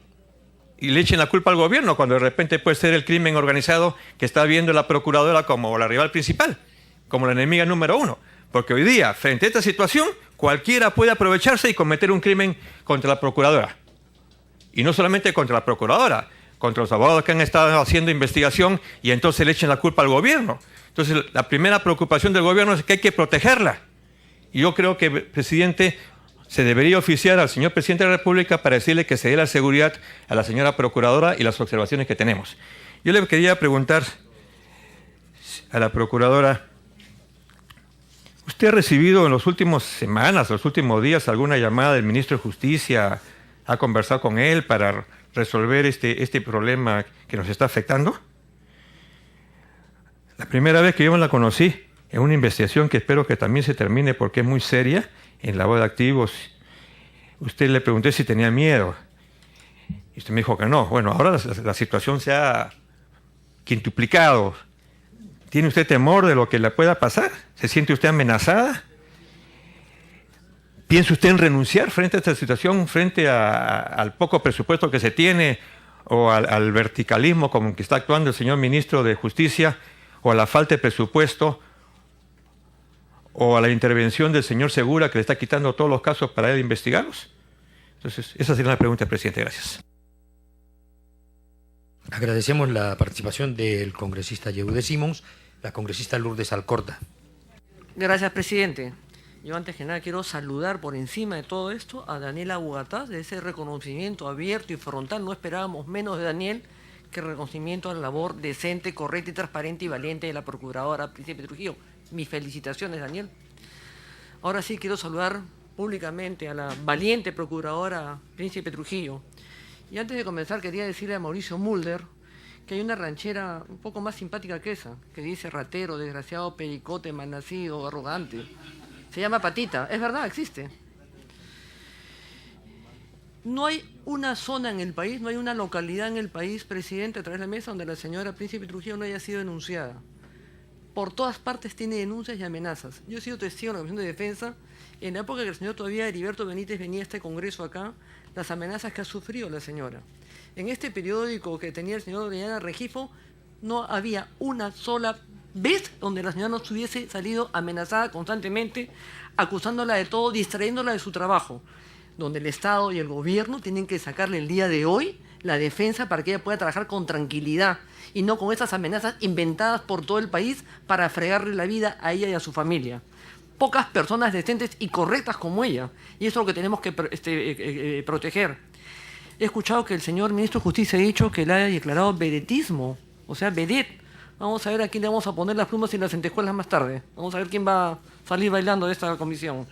y le echen la culpa al gobierno, cuando de repente puede ser el crimen organizado que está viendo la Procuradora como la rival principal, como la enemiga número uno? Porque hoy día, frente a esta situación, cualquiera puede aprovecharse y cometer un crimen contra la Procuradora. Y no solamente contra la Procuradora, contra los abogados que han estado haciendo investigación y entonces le echen la culpa al gobierno. Entonces, la primera preocupación del gobierno es que hay que protegerla. Y yo creo que, presidente, se debería oficiar al señor presidente de la República para decirle que se dé la seguridad a la señora Procuradora y las observaciones que tenemos. Yo le quería preguntar a la Procuradora, ¿usted ha recibido en las últimas semanas, los últimos días, alguna llamada del ministro de Justicia? ¿Ha conversado con él para resolver este problema que nos está afectando? La primera vez que yo la conocí, en una investigación que espero que también se termine porque es muy seria, en lavado de activos, usted le pregunté si tenía miedo. Y usted me dijo que no. Bueno, ahora la situación se ha quintuplicado. ¿Tiene usted temor de lo que le pueda pasar? ¿Se siente usted amenazada? ¿Piensa usted en renunciar frente a esta situación, frente al poco presupuesto que se tiene, o al verticalismo como que está actuando el señor ministro de Justicia, o a la falta de presupuesto, o a la intervención del señor Segura, que le está quitando todos los casos para él investigarlos? Entonces, esa sería la pregunta, presidente. Gracias. Agradecemos la participación del congresista Yehude Simons, la congresista Lourdes Alcorta. Gracias, presidente. Yo antes que nada quiero saludar por encima de todo esto a Daniela Bugatá, de ese reconocimiento abierto y frontal. No esperábamos menos de Daniel que reconocimiento a la labor decente, correcta y transparente y valiente de la Procuradora Príncipe Trujillo. Mis felicitaciones, Daniel. Ahora sí quiero saludar públicamente a la valiente Procuradora Príncipe Trujillo. Y antes de comenzar quería decirle a Mauricio Mulder que hay una ranchera un poco más simpática que esa, que dice ratero, desgraciado, pericote, malnacido, arrogante. Se llama Patita. Es verdad, existe. No hay una zona en el país, no hay una localidad en el país, presidente, a través de la mesa, donde la señora Príncipe Trujillo no haya sido denunciada. Por todas partes tiene denuncias y amenazas. Yo he sido testigo en la Comisión de Defensa, en la época que el señor todavía Heriberto Benítez venía a este congreso acá, las amenazas que ha sufrido la señora. En este periódico que tenía el señor Orellana Rengifo, no había una sola vez donde la señora no hubiese salido amenazada constantemente, acusándola de todo, distrayéndola de su trabajo, donde el Estado y el gobierno tienen que sacarle el día de hoy la defensa para que ella pueda trabajar con tranquilidad y no con esas amenazas inventadas por todo el país para fregarle la vida a ella y a su familia. Pocas personas decentes y correctas como ella, y eso es lo que tenemos que proteger. He escuchado que el señor ministro de Justicia ha dicho que le haya declarado vedetismo, o sea, vedette. Vamos a ver a quién le vamos a poner las plumas y las lentejuelas más tarde. Vamos a ver quién va a salir bailando de esta comisión.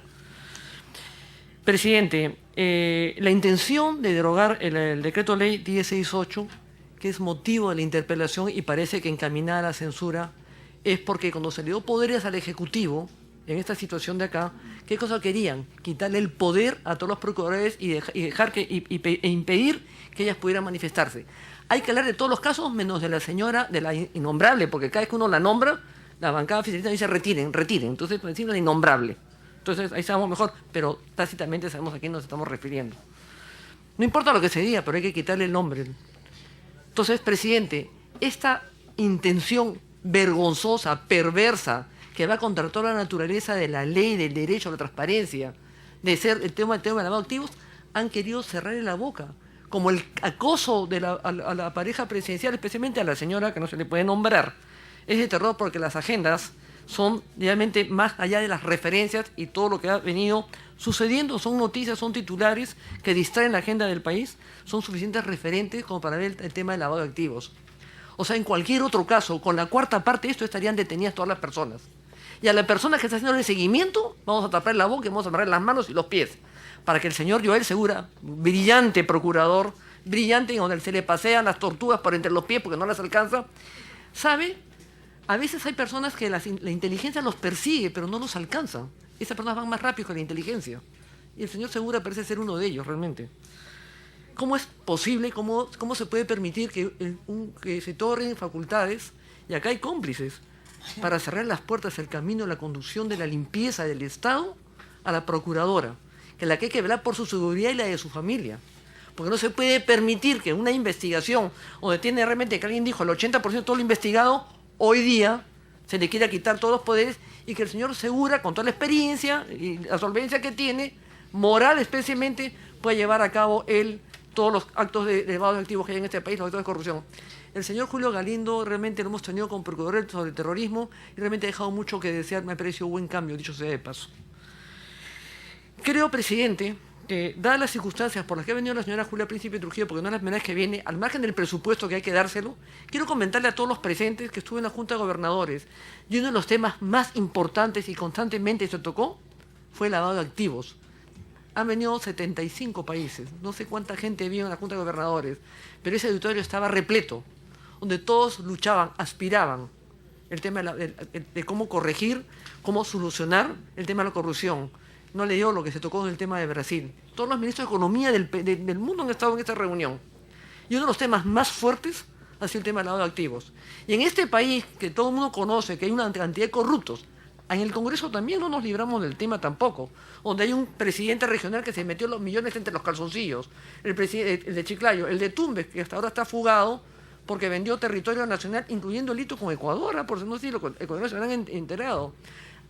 Presidente, la intención de derogar el decreto ley 1068, que es motivo de la interpelación y parece que encaminada a la censura, es porque cuando se le dio poderes al Ejecutivo, en esta situación de acá, ¿qué cosa querían? Quitarle el poder a todos los procuradores y impedir que ellas pudieran manifestarse. Hay que hablar de todos los casos, menos de la señora, de la innombrable, porque cada vez que uno la nombra, la bancada oficialista dice retiren. Entonces, por decirlo, la innombrable. Entonces, ahí sabemos mejor, pero tácitamente sabemos a quién nos estamos refiriendo. No importa lo que se diga, pero hay que quitarle el nombre. Entonces, presidente, esta intención vergonzosa, perversa, que va contra toda la naturaleza de la ley, del derecho a la transparencia, de ser el tema de lavado de activos, han querido cerrarle la boca. Como el acoso a la pareja presidencial, especialmente a la señora que no se le puede nombrar. Es de terror porque las agendas son realmente más allá de las referencias y todo lo que ha venido sucediendo. Son noticias, son titulares que distraen la agenda del país, son suficientes referentes como para ver el tema del lavado de activos. O sea, en cualquier otro caso, con la cuarta parte de esto estarían detenidas todas las personas. Y a la persona que está haciendo el seguimiento, vamos a tapar la boca y vamos a amarrar las manos y los pies, para que el señor Joel Segura, brillante procurador, brillante, donde se le pasean las tortugas por entre los pies porque no las alcanza, sabe, a veces hay personas que la inteligencia los persigue, pero no los alcanza. Esas personas van más rápido que la inteligencia. Y el señor Segura parece ser uno de ellos, realmente. ¿Cómo es posible, cómo se puede permitir que se otorguen facultades, y acá hay cómplices, para cerrar las puertas, el camino, la conducción de la limpieza del Estado a la procuradora, que la que hay que velar por su seguridad y la de su familia? Porque no se puede permitir que una investigación donde tiene realmente, que alguien dijo, el 80% de todo lo investigado, hoy día se le quiera quitar todos los poderes, y que el señor Segura, con toda la experiencia y la solvencia que tiene, moral especialmente, pueda llevar a cabo todos los actos de lavado de activos que hay en este país, los actos de corrupción. El señor Julio Galindo realmente lo hemos tenido como procurador sobre el terrorismo y realmente ha dejado mucho que desear, me ha parecido un buen cambio, dicho sea de paso. Creo, presidente, que dadas las circunstancias por las que ha venido la señora Julia Príncipe Trujillo, porque no es la primera vez que viene, al margen del presupuesto que hay que dárselo, quiero comentarle a todos los presentes que estuve en la Junta de Gobernadores y uno de los temas más importantes y constantemente se tocó fue el lavado de activos. Han venido 75 países, no sé cuánta gente vio en la Junta de Gobernadores, pero ese auditorio estaba repleto, donde todos luchaban, aspiraban el tema de cómo corregir, cómo solucionar el tema de la corrupción. No leyó lo que se tocó en el tema de Brasil. Todos los ministros de Economía del mundo han estado en esta reunión. Y uno de los temas más fuertes ha sido el tema del lavado de activos. Y en este país, que todo el mundo conoce, que hay una cantidad de corruptos, en el Congreso también no nos libramos del tema tampoco, donde hay un presidente regional que se metió los millones entre los calzoncillos, el de Chiclayo, el de Tumbes, que hasta ahora está fugado porque vendió territorio nacional, incluyendo el hito con Ecuador, por no decirlo, Ecuador se habrán enterado.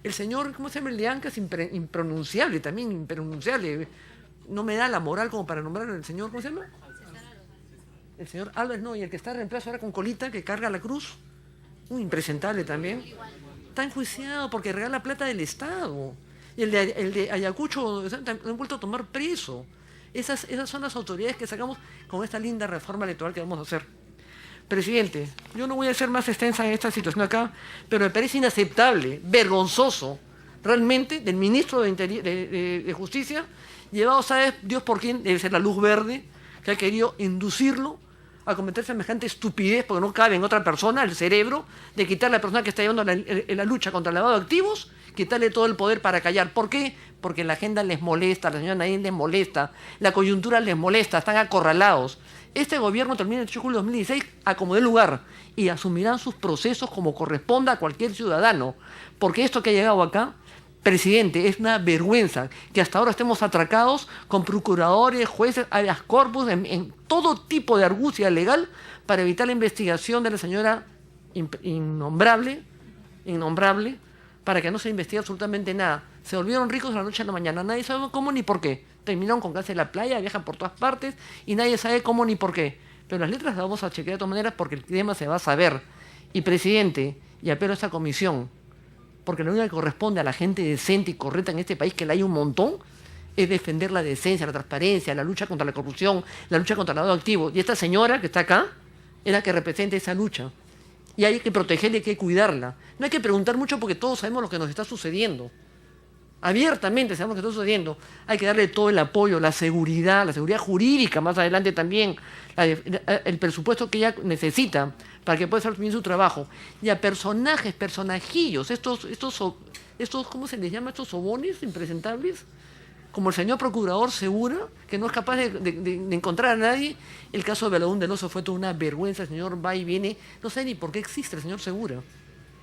El señor, ¿cómo se llama? El de Anca es impronunciable también, impronunciable. No me da la moral como para nombrar al señor, ¿cómo se llama? El señor Álvarez, no, y el que está reemplazo ahora con colita, que carga la cruz, un impresentable también. Está enjuiciado porque regala plata del Estado. Y el de Ayacucho lo han vuelto a tomar preso. Esas son las autoridades que sacamos con esta linda reforma electoral que vamos a hacer. Presidente, yo no voy a ser más extensa en esta situación acá, pero me parece inaceptable, vergonzoso, realmente, del ministro de Justicia, llevado, ¿sabe Dios por quién? Debe ser la luz verde, que ha querido inducirlo a cometer semejante estupidez, porque no cabe en otra persona el cerebro, de quitarle a la persona que está llevando la lucha contra el lavado de activos, quitarle todo el poder para callar. ¿Por qué? Porque la agenda les molesta, la señora Nadine les molesta, la coyuntura les molesta, están acorralados. Este gobierno termina el 8 de julio de 2016 a como dé lugar y asumirán sus procesos como corresponda a cualquier ciudadano. Porque esto que ha llegado acá, presidente, es una vergüenza que hasta ahora estemos atracados con procuradores, jueces, habeas corpus, en todo tipo de argucia legal para evitar la investigación de la señora innombrable, para que no se investigue absolutamente nada. Se volvieron ricos de la noche a la mañana, nadie sabe cómo ni por qué. Terminaron con cáncer en la playa, viajan por todas partes y nadie sabe cómo ni por qué. Pero las letras las vamos a chequear de todas maneras porque el tema se va a saber. Y presidente, y apelo a esta comisión, porque lo único que corresponde a la gente decente y correcta en este país, que la hay un montón, es defender la decencia, la transparencia, la lucha contra la corrupción, la lucha contra el lavado de activos. Y esta señora que está acá es la que representa esa lucha. Y hay que protegerla, hay que cuidarla. No hay que preguntar mucho porque todos sabemos lo que nos está sucediendo. Abiertamente sabemos lo que está sucediendo. Hay que darle todo el apoyo, la seguridad jurídica más adelante también, el presupuesto que ella necesita para que pueda hacer bien su trabajo. Y a personajillos, estos ¿cómo se les llama? Estos sobones impresentables, como el señor procurador Segura, que no es capaz de encontrar a nadie. El caso de Belaún del Oso fue toda una vergüenza, el señor va y viene, no sé ni por qué existe el señor Segura.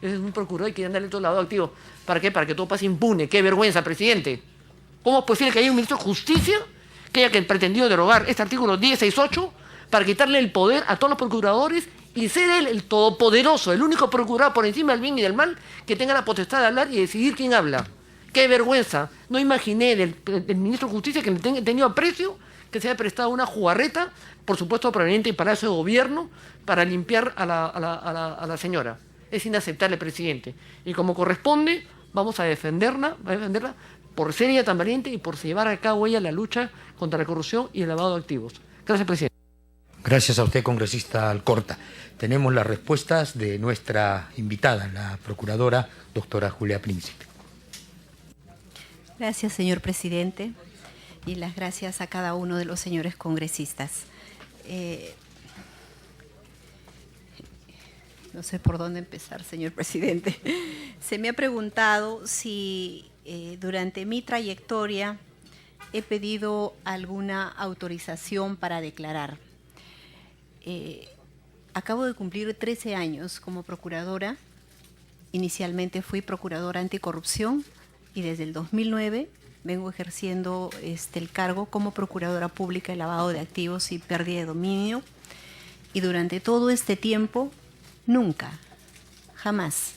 Ese es un procurador y quieren darle todo el lavado activo. ¿Para qué? Para que todo pase impune. ¡Qué vergüenza, presidente! ¿Cómo es posible que haya un ministro de Justicia que haya pretendido derogar este artículo 1068 para quitarle el poder a todos los procuradores y ser él el todopoderoso, el único procurador por encima del bien y del mal que tenga la potestad de hablar y decidir quién habla? ¡Qué vergüenza! No imaginé del ministro de Justicia que le he tenido aprecio que se haya prestado una jugarreta, por supuesto proveniente del Palacio de Gobierno, para limpiar a la señora. Es inaceptable, presidente. Y como corresponde, vamos a defenderla por ser ella tan valiente y por llevar a cabo ella la lucha contra la corrupción y el lavado de activos. Gracias, presidente. Gracias a usted, congresista Alcorta. Tenemos las respuestas de nuestra invitada, la procuradora doctora Julia Príncipe. Gracias, señor presidente, y las gracias a cada uno de los señores congresistas. No sé por dónde empezar, señor presidente. Se me ha preguntado si durante mi trayectoria he pedido alguna autorización para declarar. Acabo de cumplir 13 años como procuradora. Inicialmente fui procuradora anticorrupción y desde el 2009 vengo ejerciendo el cargo como procuradora pública de lavado de activos y pérdida de dominio. Y durante todo este tiempo, nunca, jamás,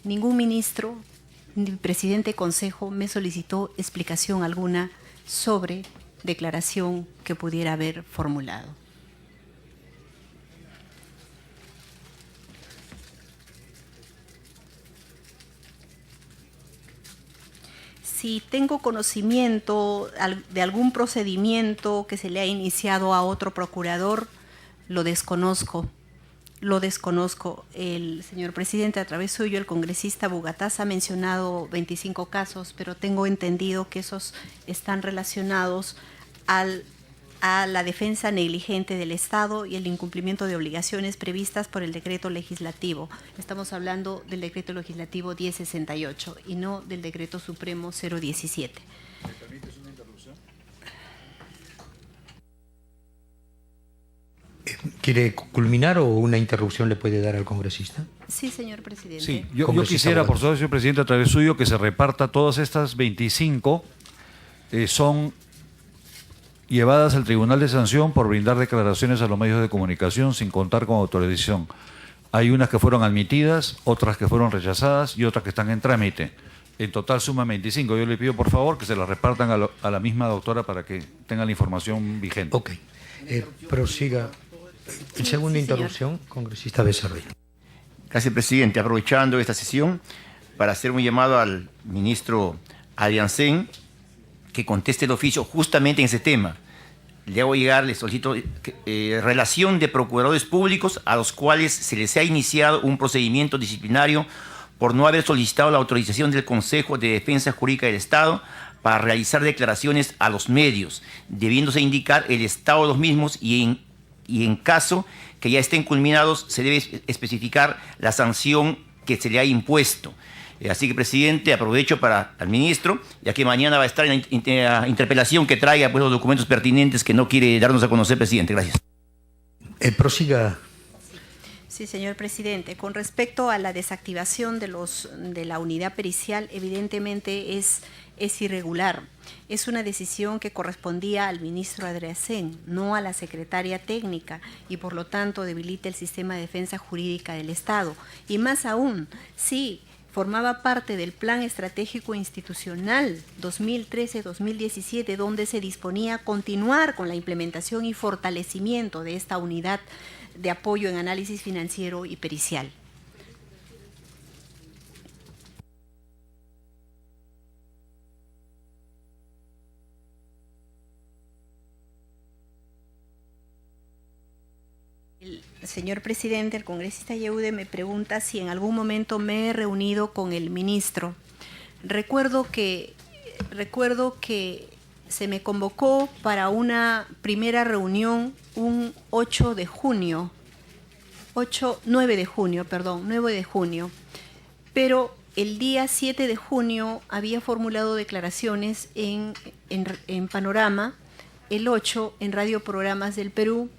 ningún ministro ni presidente de consejo me solicitó explicación alguna sobre declaración que pudiera haber formulado. Si tengo conocimiento de algún procedimiento que se le ha iniciado a otro procurador, lo desconozco. Lo desconozco. El señor presidente, a través suyo, el congresista Bugatás ha mencionado 25 casos, pero tengo entendido que esos están relacionados a la defensa negligente del Estado y el incumplimiento de obligaciones previstas por el decreto legislativo. Estamos hablando del decreto legislativo 1068 y no del decreto supremo 017. ¿Me permites una interrupción? ¿Quiere culminar o una interrupción le puede dar al congresista? Sí, señor presidente. Sí, yo Congresista quisiera, por Bugatás. favor, señor presidente, a través suyo, que se reparta todas estas 25, son llevadas al Tribunal de Sanción por brindar declaraciones a los medios de comunicación sin contar con autorización. Hay unas que fueron admitidas, otras que fueron rechazadas y otras que están en trámite. En total suman 25. Yo le pido, por favor, que se las repartan a la misma doctora para que tenga la información vigente. Ok. Prosiga. Segunda sí, señor. interrupción, congresista Becerril. Gracias, presidente. Aprovechando esta sesión para hacer un llamado al ministro Adriancén que conteste el oficio justamente en ese tema. Le hago llegar, le solicito relación de procuradores públicos a los cuales se les ha iniciado un procedimiento disciplinario por no haber solicitado la autorización del Consejo de Defensa Jurídica del Estado para realizar declaraciones a los medios, debiéndose indicar el estado de los mismos y en caso que ya estén culminados se debe especificar la sanción que se le ha impuesto. Así que, presidente, aprovecho para al ministro, ya que mañana va a estar en la interpelación que traiga pues, los documentos pertinentes que no quiere darnos a conocer, presidente. Gracias. Prosiga. Sí, señor presidente. Con respecto a la desactivación de la unidad pericial, evidentemente es irregular. Es una decisión que correspondía al ministro Adriancén, no a la secretaria técnica, y por lo tanto debilita el sistema de defensa jurídica del Estado. Y más aún, sí, formaba parte del Plan Estratégico Institucional 2013-2017, donde se disponía a continuar con la implementación y fortalecimiento de esta unidad de apoyo en análisis financiero y pericial. Señor presidente, el congresista Yeude me pregunta si en algún momento me he reunido con el ministro. Recuerdo que se me convocó para una primera reunión un 9 de junio, pero el día 7 de junio había formulado declaraciones en Panorama, el 8 en Radio Programas del Perú.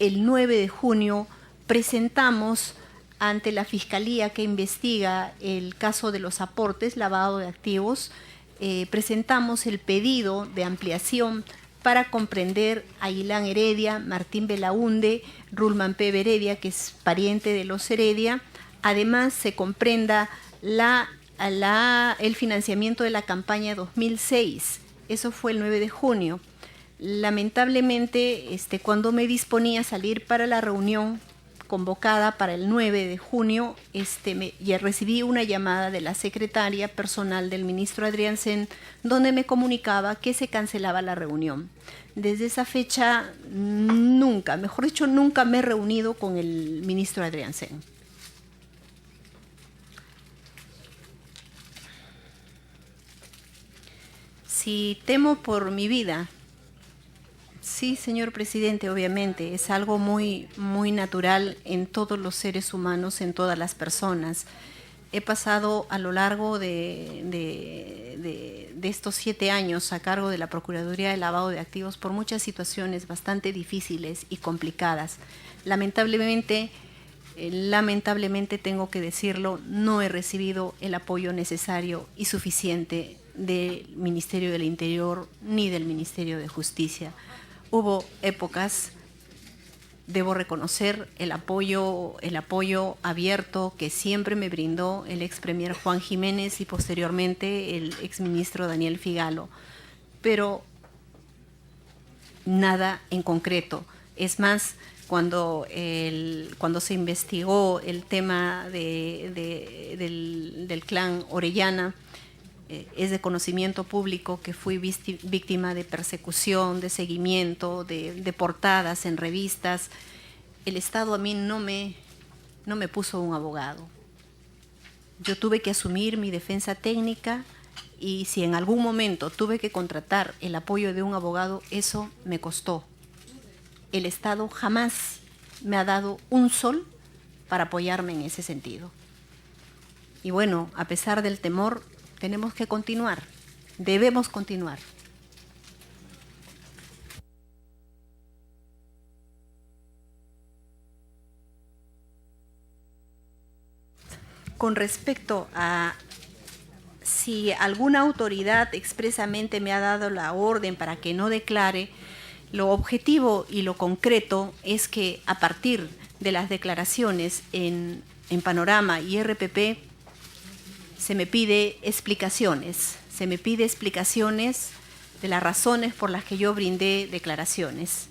El 9 de junio presentamos ante la Fiscalía que investiga el caso de los aportes, lavado de activos, presentamos el pedido de ampliación para comprender a Aguilán Heredia, Martín Belaunde, Rulman P. Heredia, que es pariente de los Heredia. Además, se comprenda el financiamiento de la campaña 2006. Eso fue el 9 de junio. Lamentablemente, cuando me disponía a salir para la reunión convocada para el 9 de junio, ya recibí una llamada de la secretaria personal del ministro Adriancén, donde me comunicaba que se cancelaba la reunión. Desde esa fecha, nunca me he reunido con el ministro Adriancén. Si temo por mi vida, sí, señor presidente, obviamente, es algo muy, muy natural en todos los seres humanos, en todas las personas. he pasado a lo largo de estos 7 años a cargo de la Procuraduría de Lavado de Activos por muchas situaciones bastante difíciles y complicadas. Lamentablemente tengo que decirlo, no he recibido el apoyo necesario y suficiente del Ministerio del Interior ni del Ministerio de Justicia. Hubo épocas, debo reconocer, el apoyo abierto que siempre me brindó el ex premier Juan Jiménez y posteriormente el ex ministro Daniel Figalo, pero nada en concreto. Es más, cuando se investigó el tema del clan Orellana, es de conocimiento público que fui víctima de persecución, de seguimiento, de portadas en revistas. El Estado a mí no me puso un abogado. Yo tuve que asumir mi defensa técnica y si en algún momento tuve que contratar el apoyo de un abogado, eso me costó. El Estado jamás me ha dado un sol para apoyarme en ese sentido. Y bueno, a pesar del temor, tenemos que continuar, debemos continuar. Con respecto a si alguna autoridad expresamente me ha dado la orden para que no declare, lo objetivo y lo concreto es que a partir de las declaraciones en Panorama y RPP se me pide explicaciones de las razones por las que yo brindé declaraciones.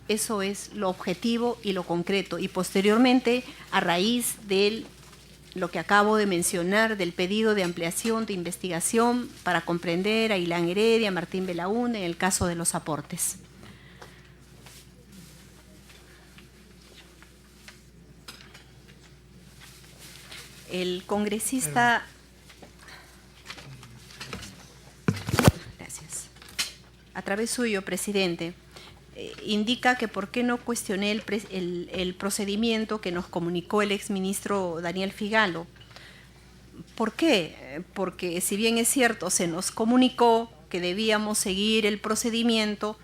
Eso es lo objetivo y lo concreto. Y posteriormente, a raíz de lo que acabo de mencionar, del pedido de ampliación de investigación para comprender a Ilan Heredia, Martín Belaúnde, en el caso de los aportes. El congresista... Gracias. A través suyo, presidente, indica que por qué no cuestioné el procedimiento que nos comunicó el exministro Daniel Figalo. ¿Por qué? Porque si bien es cierto, se nos comunicó que debíamos seguir el procedimiento,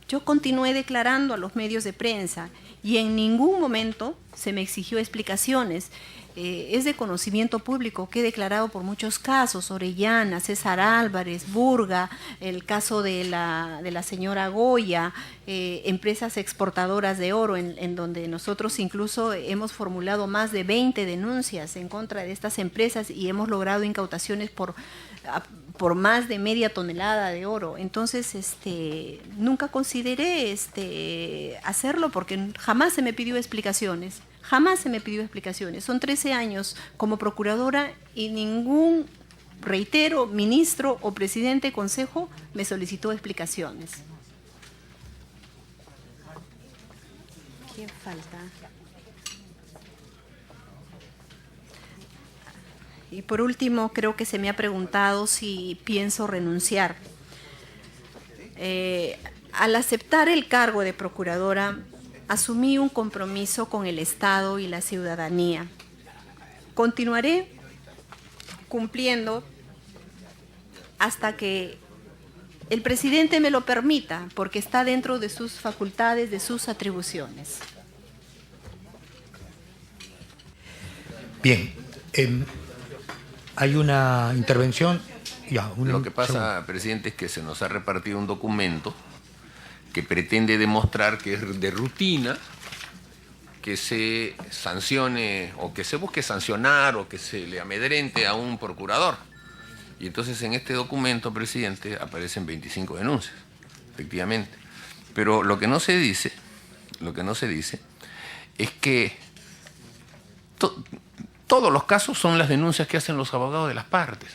yo continué declarando a los medios de prensa y en ningún momento se me exigió explicaciones. Es de conocimiento público que he declarado por muchos casos, Orellana, César Álvarez, Burga, el caso de la señora Goya, empresas exportadoras de oro, en donde nosotros incluso hemos formulado más de 20 denuncias en contra de estas empresas y hemos logrado incautaciones por más de media tonelada de oro. Entonces, nunca consideré hacerlo porque jamás se me pidió explicaciones. Jamás se me pidió explicaciones. Son 13 años como procuradora y ningún, reitero, ministro o presidente de consejo me solicitó explicaciones. ¿Quién falta? Y por último, creo que se me ha preguntado si pienso renunciar. Al aceptar el cargo de procuradora, asumí un compromiso con el Estado y la ciudadanía. Continuaré cumpliendo hasta que el presidente me lo permita, porque está dentro de sus facultades, de sus atribuciones. Bien, hay una intervención. Lo que pasa, presidente, es que se nos ha repartido un documento que pretende demostrar que es de rutina que se sancione o que se busque sancionar o que se le amedrente a un procurador. Y entonces en este documento, presidente, aparecen 25 denuncias, efectivamente. Pero lo que no se dice es que todos los casos son las denuncias que hacen los abogados de las partes,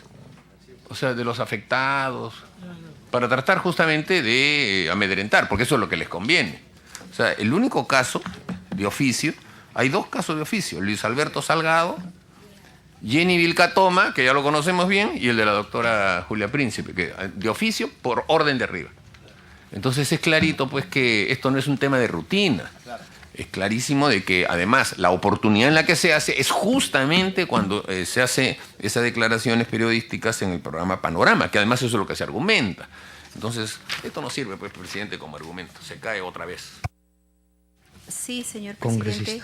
o sea, de los afectados, para tratar justamente de amedrentar, porque eso es lo que les conviene. O sea, el único caso de oficio, hay 2 casos de oficio, Luis Alberto Salgado, Jenny Vilcatoma, que ya lo conocemos bien, y el de la doctora Julia Príncipe, que de oficio por orden de arriba. Entonces es clarito pues que esto no es un tema de rutina. Es clarísimo de que además la oportunidad en la que se hace es justamente cuando se hace esas declaraciones periodísticas en el programa Panorama, que además eso es lo que se argumenta. Entonces, esto no sirve, pues, presidente, como argumento. Se cae otra vez. Sí, señor presidente.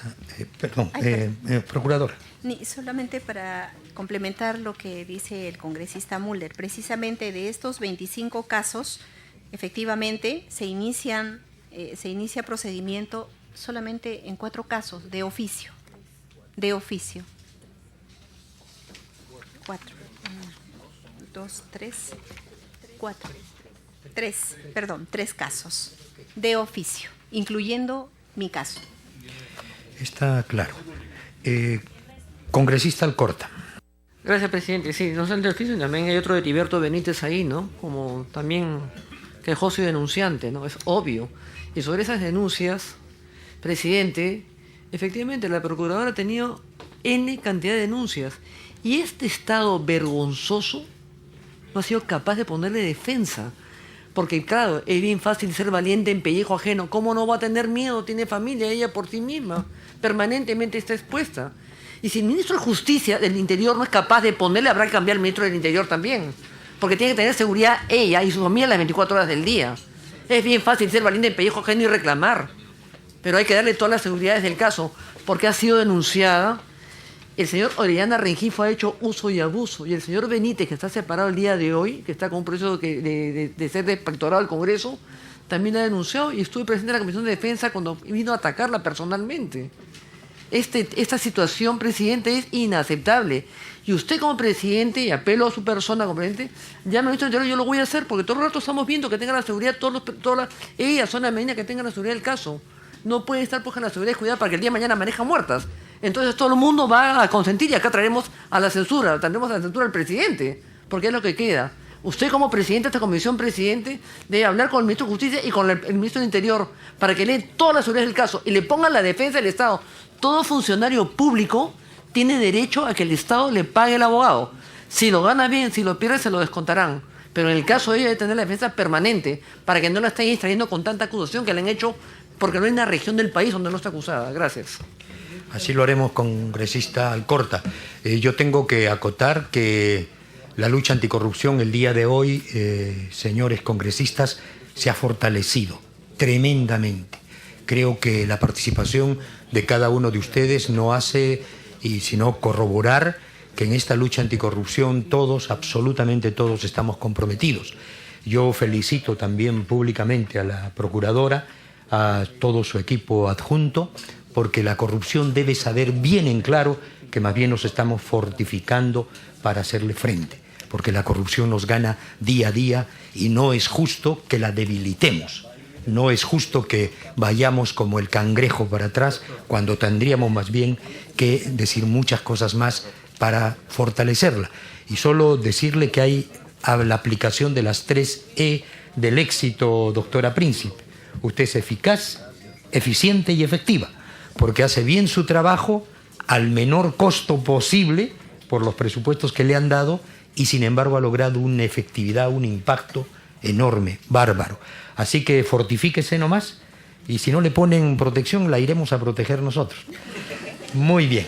Congresista. Procuradora. Solamente para complementar lo que dice el congresista Mulder. Precisamente de estos 25 casos, efectivamente, se inicia procedimiento solamente en 4 casos de oficio. De oficio. 4. 2, 3, 4. 3 casos de oficio, incluyendo mi caso. Está claro. Congresista Alcorta. Gracias, presidente. Sí, no solamente el oficio, también hay otro de Tiberto Benítez ahí, ¿no? Como también quejoso y denunciante, ¿no? Es obvio. Y sobre esas denuncias, presidente, efectivamente la procuradora ha tenido N cantidad de denuncias. Y este Estado vergonzoso no ha sido capaz de ponerle defensa. Porque, claro, es bien fácil ser valiente en pellejo ajeno. ¿Cómo no va a tener miedo? Tiene familia, ella por sí misma. Permanentemente está expuesta. Y si el ministro de Justicia del Interior no es capaz de ponerle, habrá que cambiar al ministro del Interior también. Porque tiene que tener seguridad ella y su familia las 24 horas del día. Es bien fácil ser valiente en pellejo ajeno y reclamar. Pero hay que darle todas las seguridades del caso. Porque ha sido denunciada. El señor Orellana Rengifo ha hecho uso y abuso. Y el señor Benítez, que está separado el día de hoy, que está con un proceso de ser despectorado al Congreso, también ha denunciado y estuve presente en la Comisión de Defensa cuando vino a atacarla personalmente. Esta situación, presidente, es inaceptable. Y usted como presidente, y apelo a su persona como presidente, ya me ha dicho, yo lo voy a hacer, porque todo el rato estamos viendo que tengan la seguridad, ellas son las medidas que tengan la seguridad del caso. No puede estar puesta la seguridad y cuidado para que el día de mañana manejan muertas. Entonces todo el mundo va a consentir y acá traeremos a la censura al presidente, porque es lo que queda. Usted como presidente de esta comisión, presidente, debe hablar con el ministro de Justicia y con el ministro del Interior para que le den todas las seguridades del caso y le pongan la defensa del Estado. Todo funcionario público tiene derecho a que el Estado le pague el abogado. Si lo gana bien, si lo pierde, se lo descontarán. Pero en el caso de ella debe tener la defensa permanente para que no la estén distrayendo con tanta acusación que le han hecho, porque no hay una región del país donde no está acusada. Gracias. Así lo haremos, congresista Alcorta. Yo tengo que acotar que la lucha anticorrupción el día de hoy, señores congresistas, se ha fortalecido tremendamente. Creo que la participación de cada uno de ustedes no hace sino corroborar que en esta lucha anticorrupción todos, absolutamente todos, estamos comprometidos. Yo felicito también públicamente a la procuradora, a todo su equipo adjunto, porque la corrupción debe saber bien en claro que más bien nos estamos fortificando para hacerle frente, porque la corrupción nos gana día a día y no es justo que la debilitemos. No es justo que vayamos como el cangrejo para atrás cuando tendríamos más bien que decir muchas cosas más para fortalecerla. Y solo decirle que hay la aplicación de las 3 E del éxito, doctora Príncipe. Usted es eficaz, eficiente y efectiva, porque hace bien su trabajo al menor costo posible por los presupuestos que le han dado y sin embargo ha logrado una efectividad, un impacto enorme, bárbaro. Así que fortifíquese nomás y si no le ponen protección la iremos a proteger nosotros. Muy bien,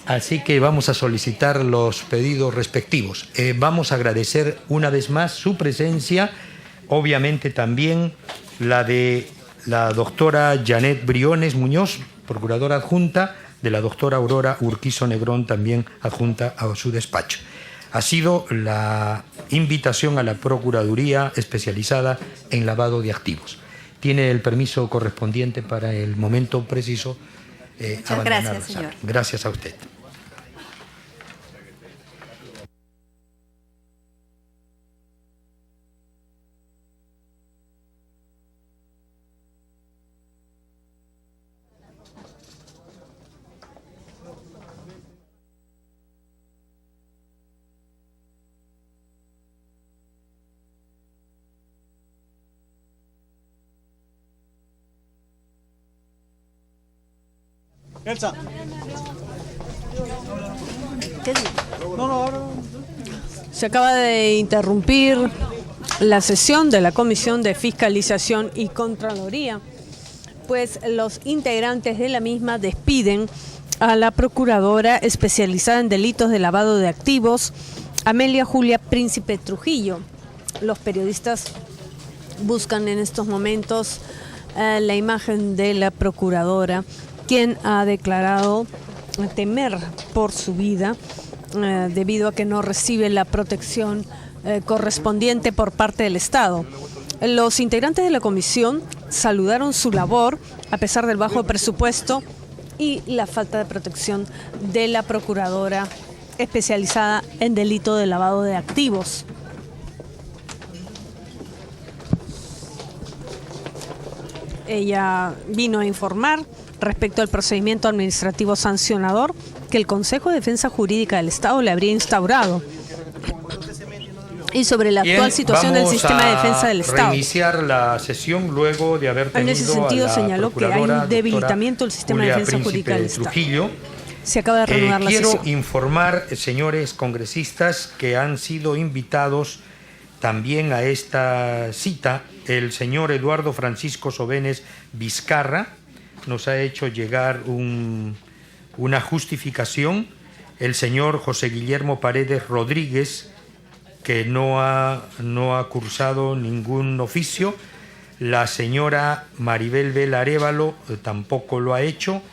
así que vamos a solicitar los pedidos respectivos. Vamos a agradecer una vez más su presencia, obviamente también la de la doctora Janet Briones Muñoz, procuradora adjunta, de la doctora Aurora Urquizo Negrón, también adjunta a su despacho. Ha sido la invitación a la Procuraduría especializada en lavado de activos. Tiene el permiso correspondiente para el momento preciso. Muchas gracias, señor. Gracias a usted. Elsa. Se acaba de interrumpir la sesión de la Comisión de Fiscalización y Contraloría pues los integrantes de la misma despiden a la procuradora especializada en delitos de lavado de activos, Amelia Julia Príncipe Trujillo. Los periodistas buscan en estos momentos la imagen de la procuradora, quien ha declarado temer por su vida debido a que no recibe la protección correspondiente por parte del Estado. Los integrantes de la comisión saludaron su labor a pesar del bajo presupuesto y la falta de protección de la procuradora especializada en delito de lavado de activos. Ella vino a informar respecto al procedimiento administrativo sancionador que el Consejo de Defensa Jurídica del Estado le habría instaurado y sobre la actual situación del sistema de defensa del Estado. Reiniciar la sesión luego de haber tenido en ese sentido a la señaló que hay un debilitamiento del sistema de defensa jurídica del Estado. Trujillo. Se acaba de reanudar la sesión. Quiero informar, señores congresistas, que han sido invitados también a esta cita el señor Eduardo Francisco Sobenes Vizcarra. Nos ha hecho llegar una justificación. El señor José Guillermo Paredes Rodríguez, que no ha cursado ningún oficio. La señora Maribel Vela Arévalo tampoco lo ha hecho,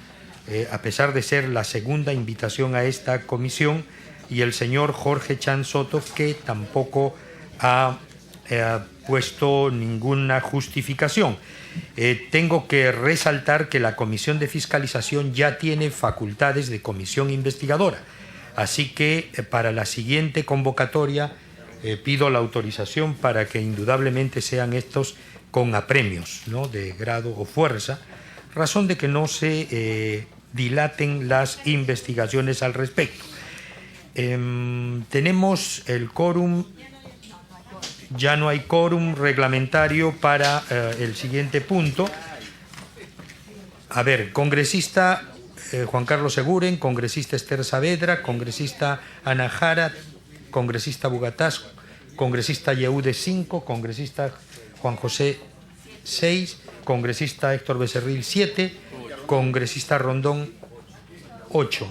a pesar de ser la segunda invitación a esta comisión, y el señor Jorge Chan Soto, que tampoco ha puesto ninguna justificación. Tengo que resaltar que la Comisión de Fiscalización ya tiene facultades de comisión investigadora, así que para la siguiente convocatoria pido la autorización para que indudablemente sean estos con apremios, ¿no?, de grado o fuerza, razón de que no se dilaten las investigaciones al respecto. Tenemos el quórum. Ya no hay quórum reglamentario para el siguiente punto. A ver, congresista Juan Carlos Seguren, congresista Esther Saavedra, congresista Ana Jara, congresista Bugatás, congresista Yehude 5, congresista Juan José 6, congresista Héctor Becerril 7, congresista Rondón 8.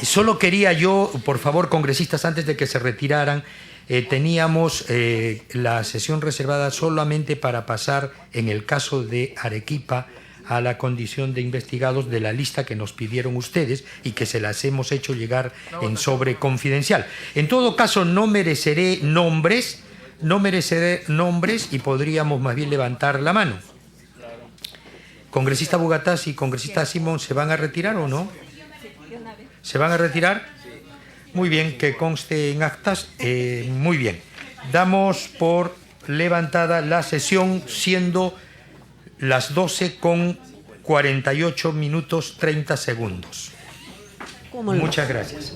Solo quería yo, por favor, congresistas, antes de que se retiraran, teníamos la sesión reservada solamente para pasar, en el caso de Arequipa, a la condición de investigados de la lista que nos pidieron ustedes y que se las hemos hecho llegar en sobre confidencial. En todo caso, no mereceré nombres y podríamos más bien levantar la mano. Congresista Bugatás y congresista Simón, ¿se van a retirar o no? ¿Se van a retirar? Muy bien, que conste en actas. Muy bien. Damos por levantada la sesión, siendo las 12:48 minutos 30 segundos. Muchas gracias.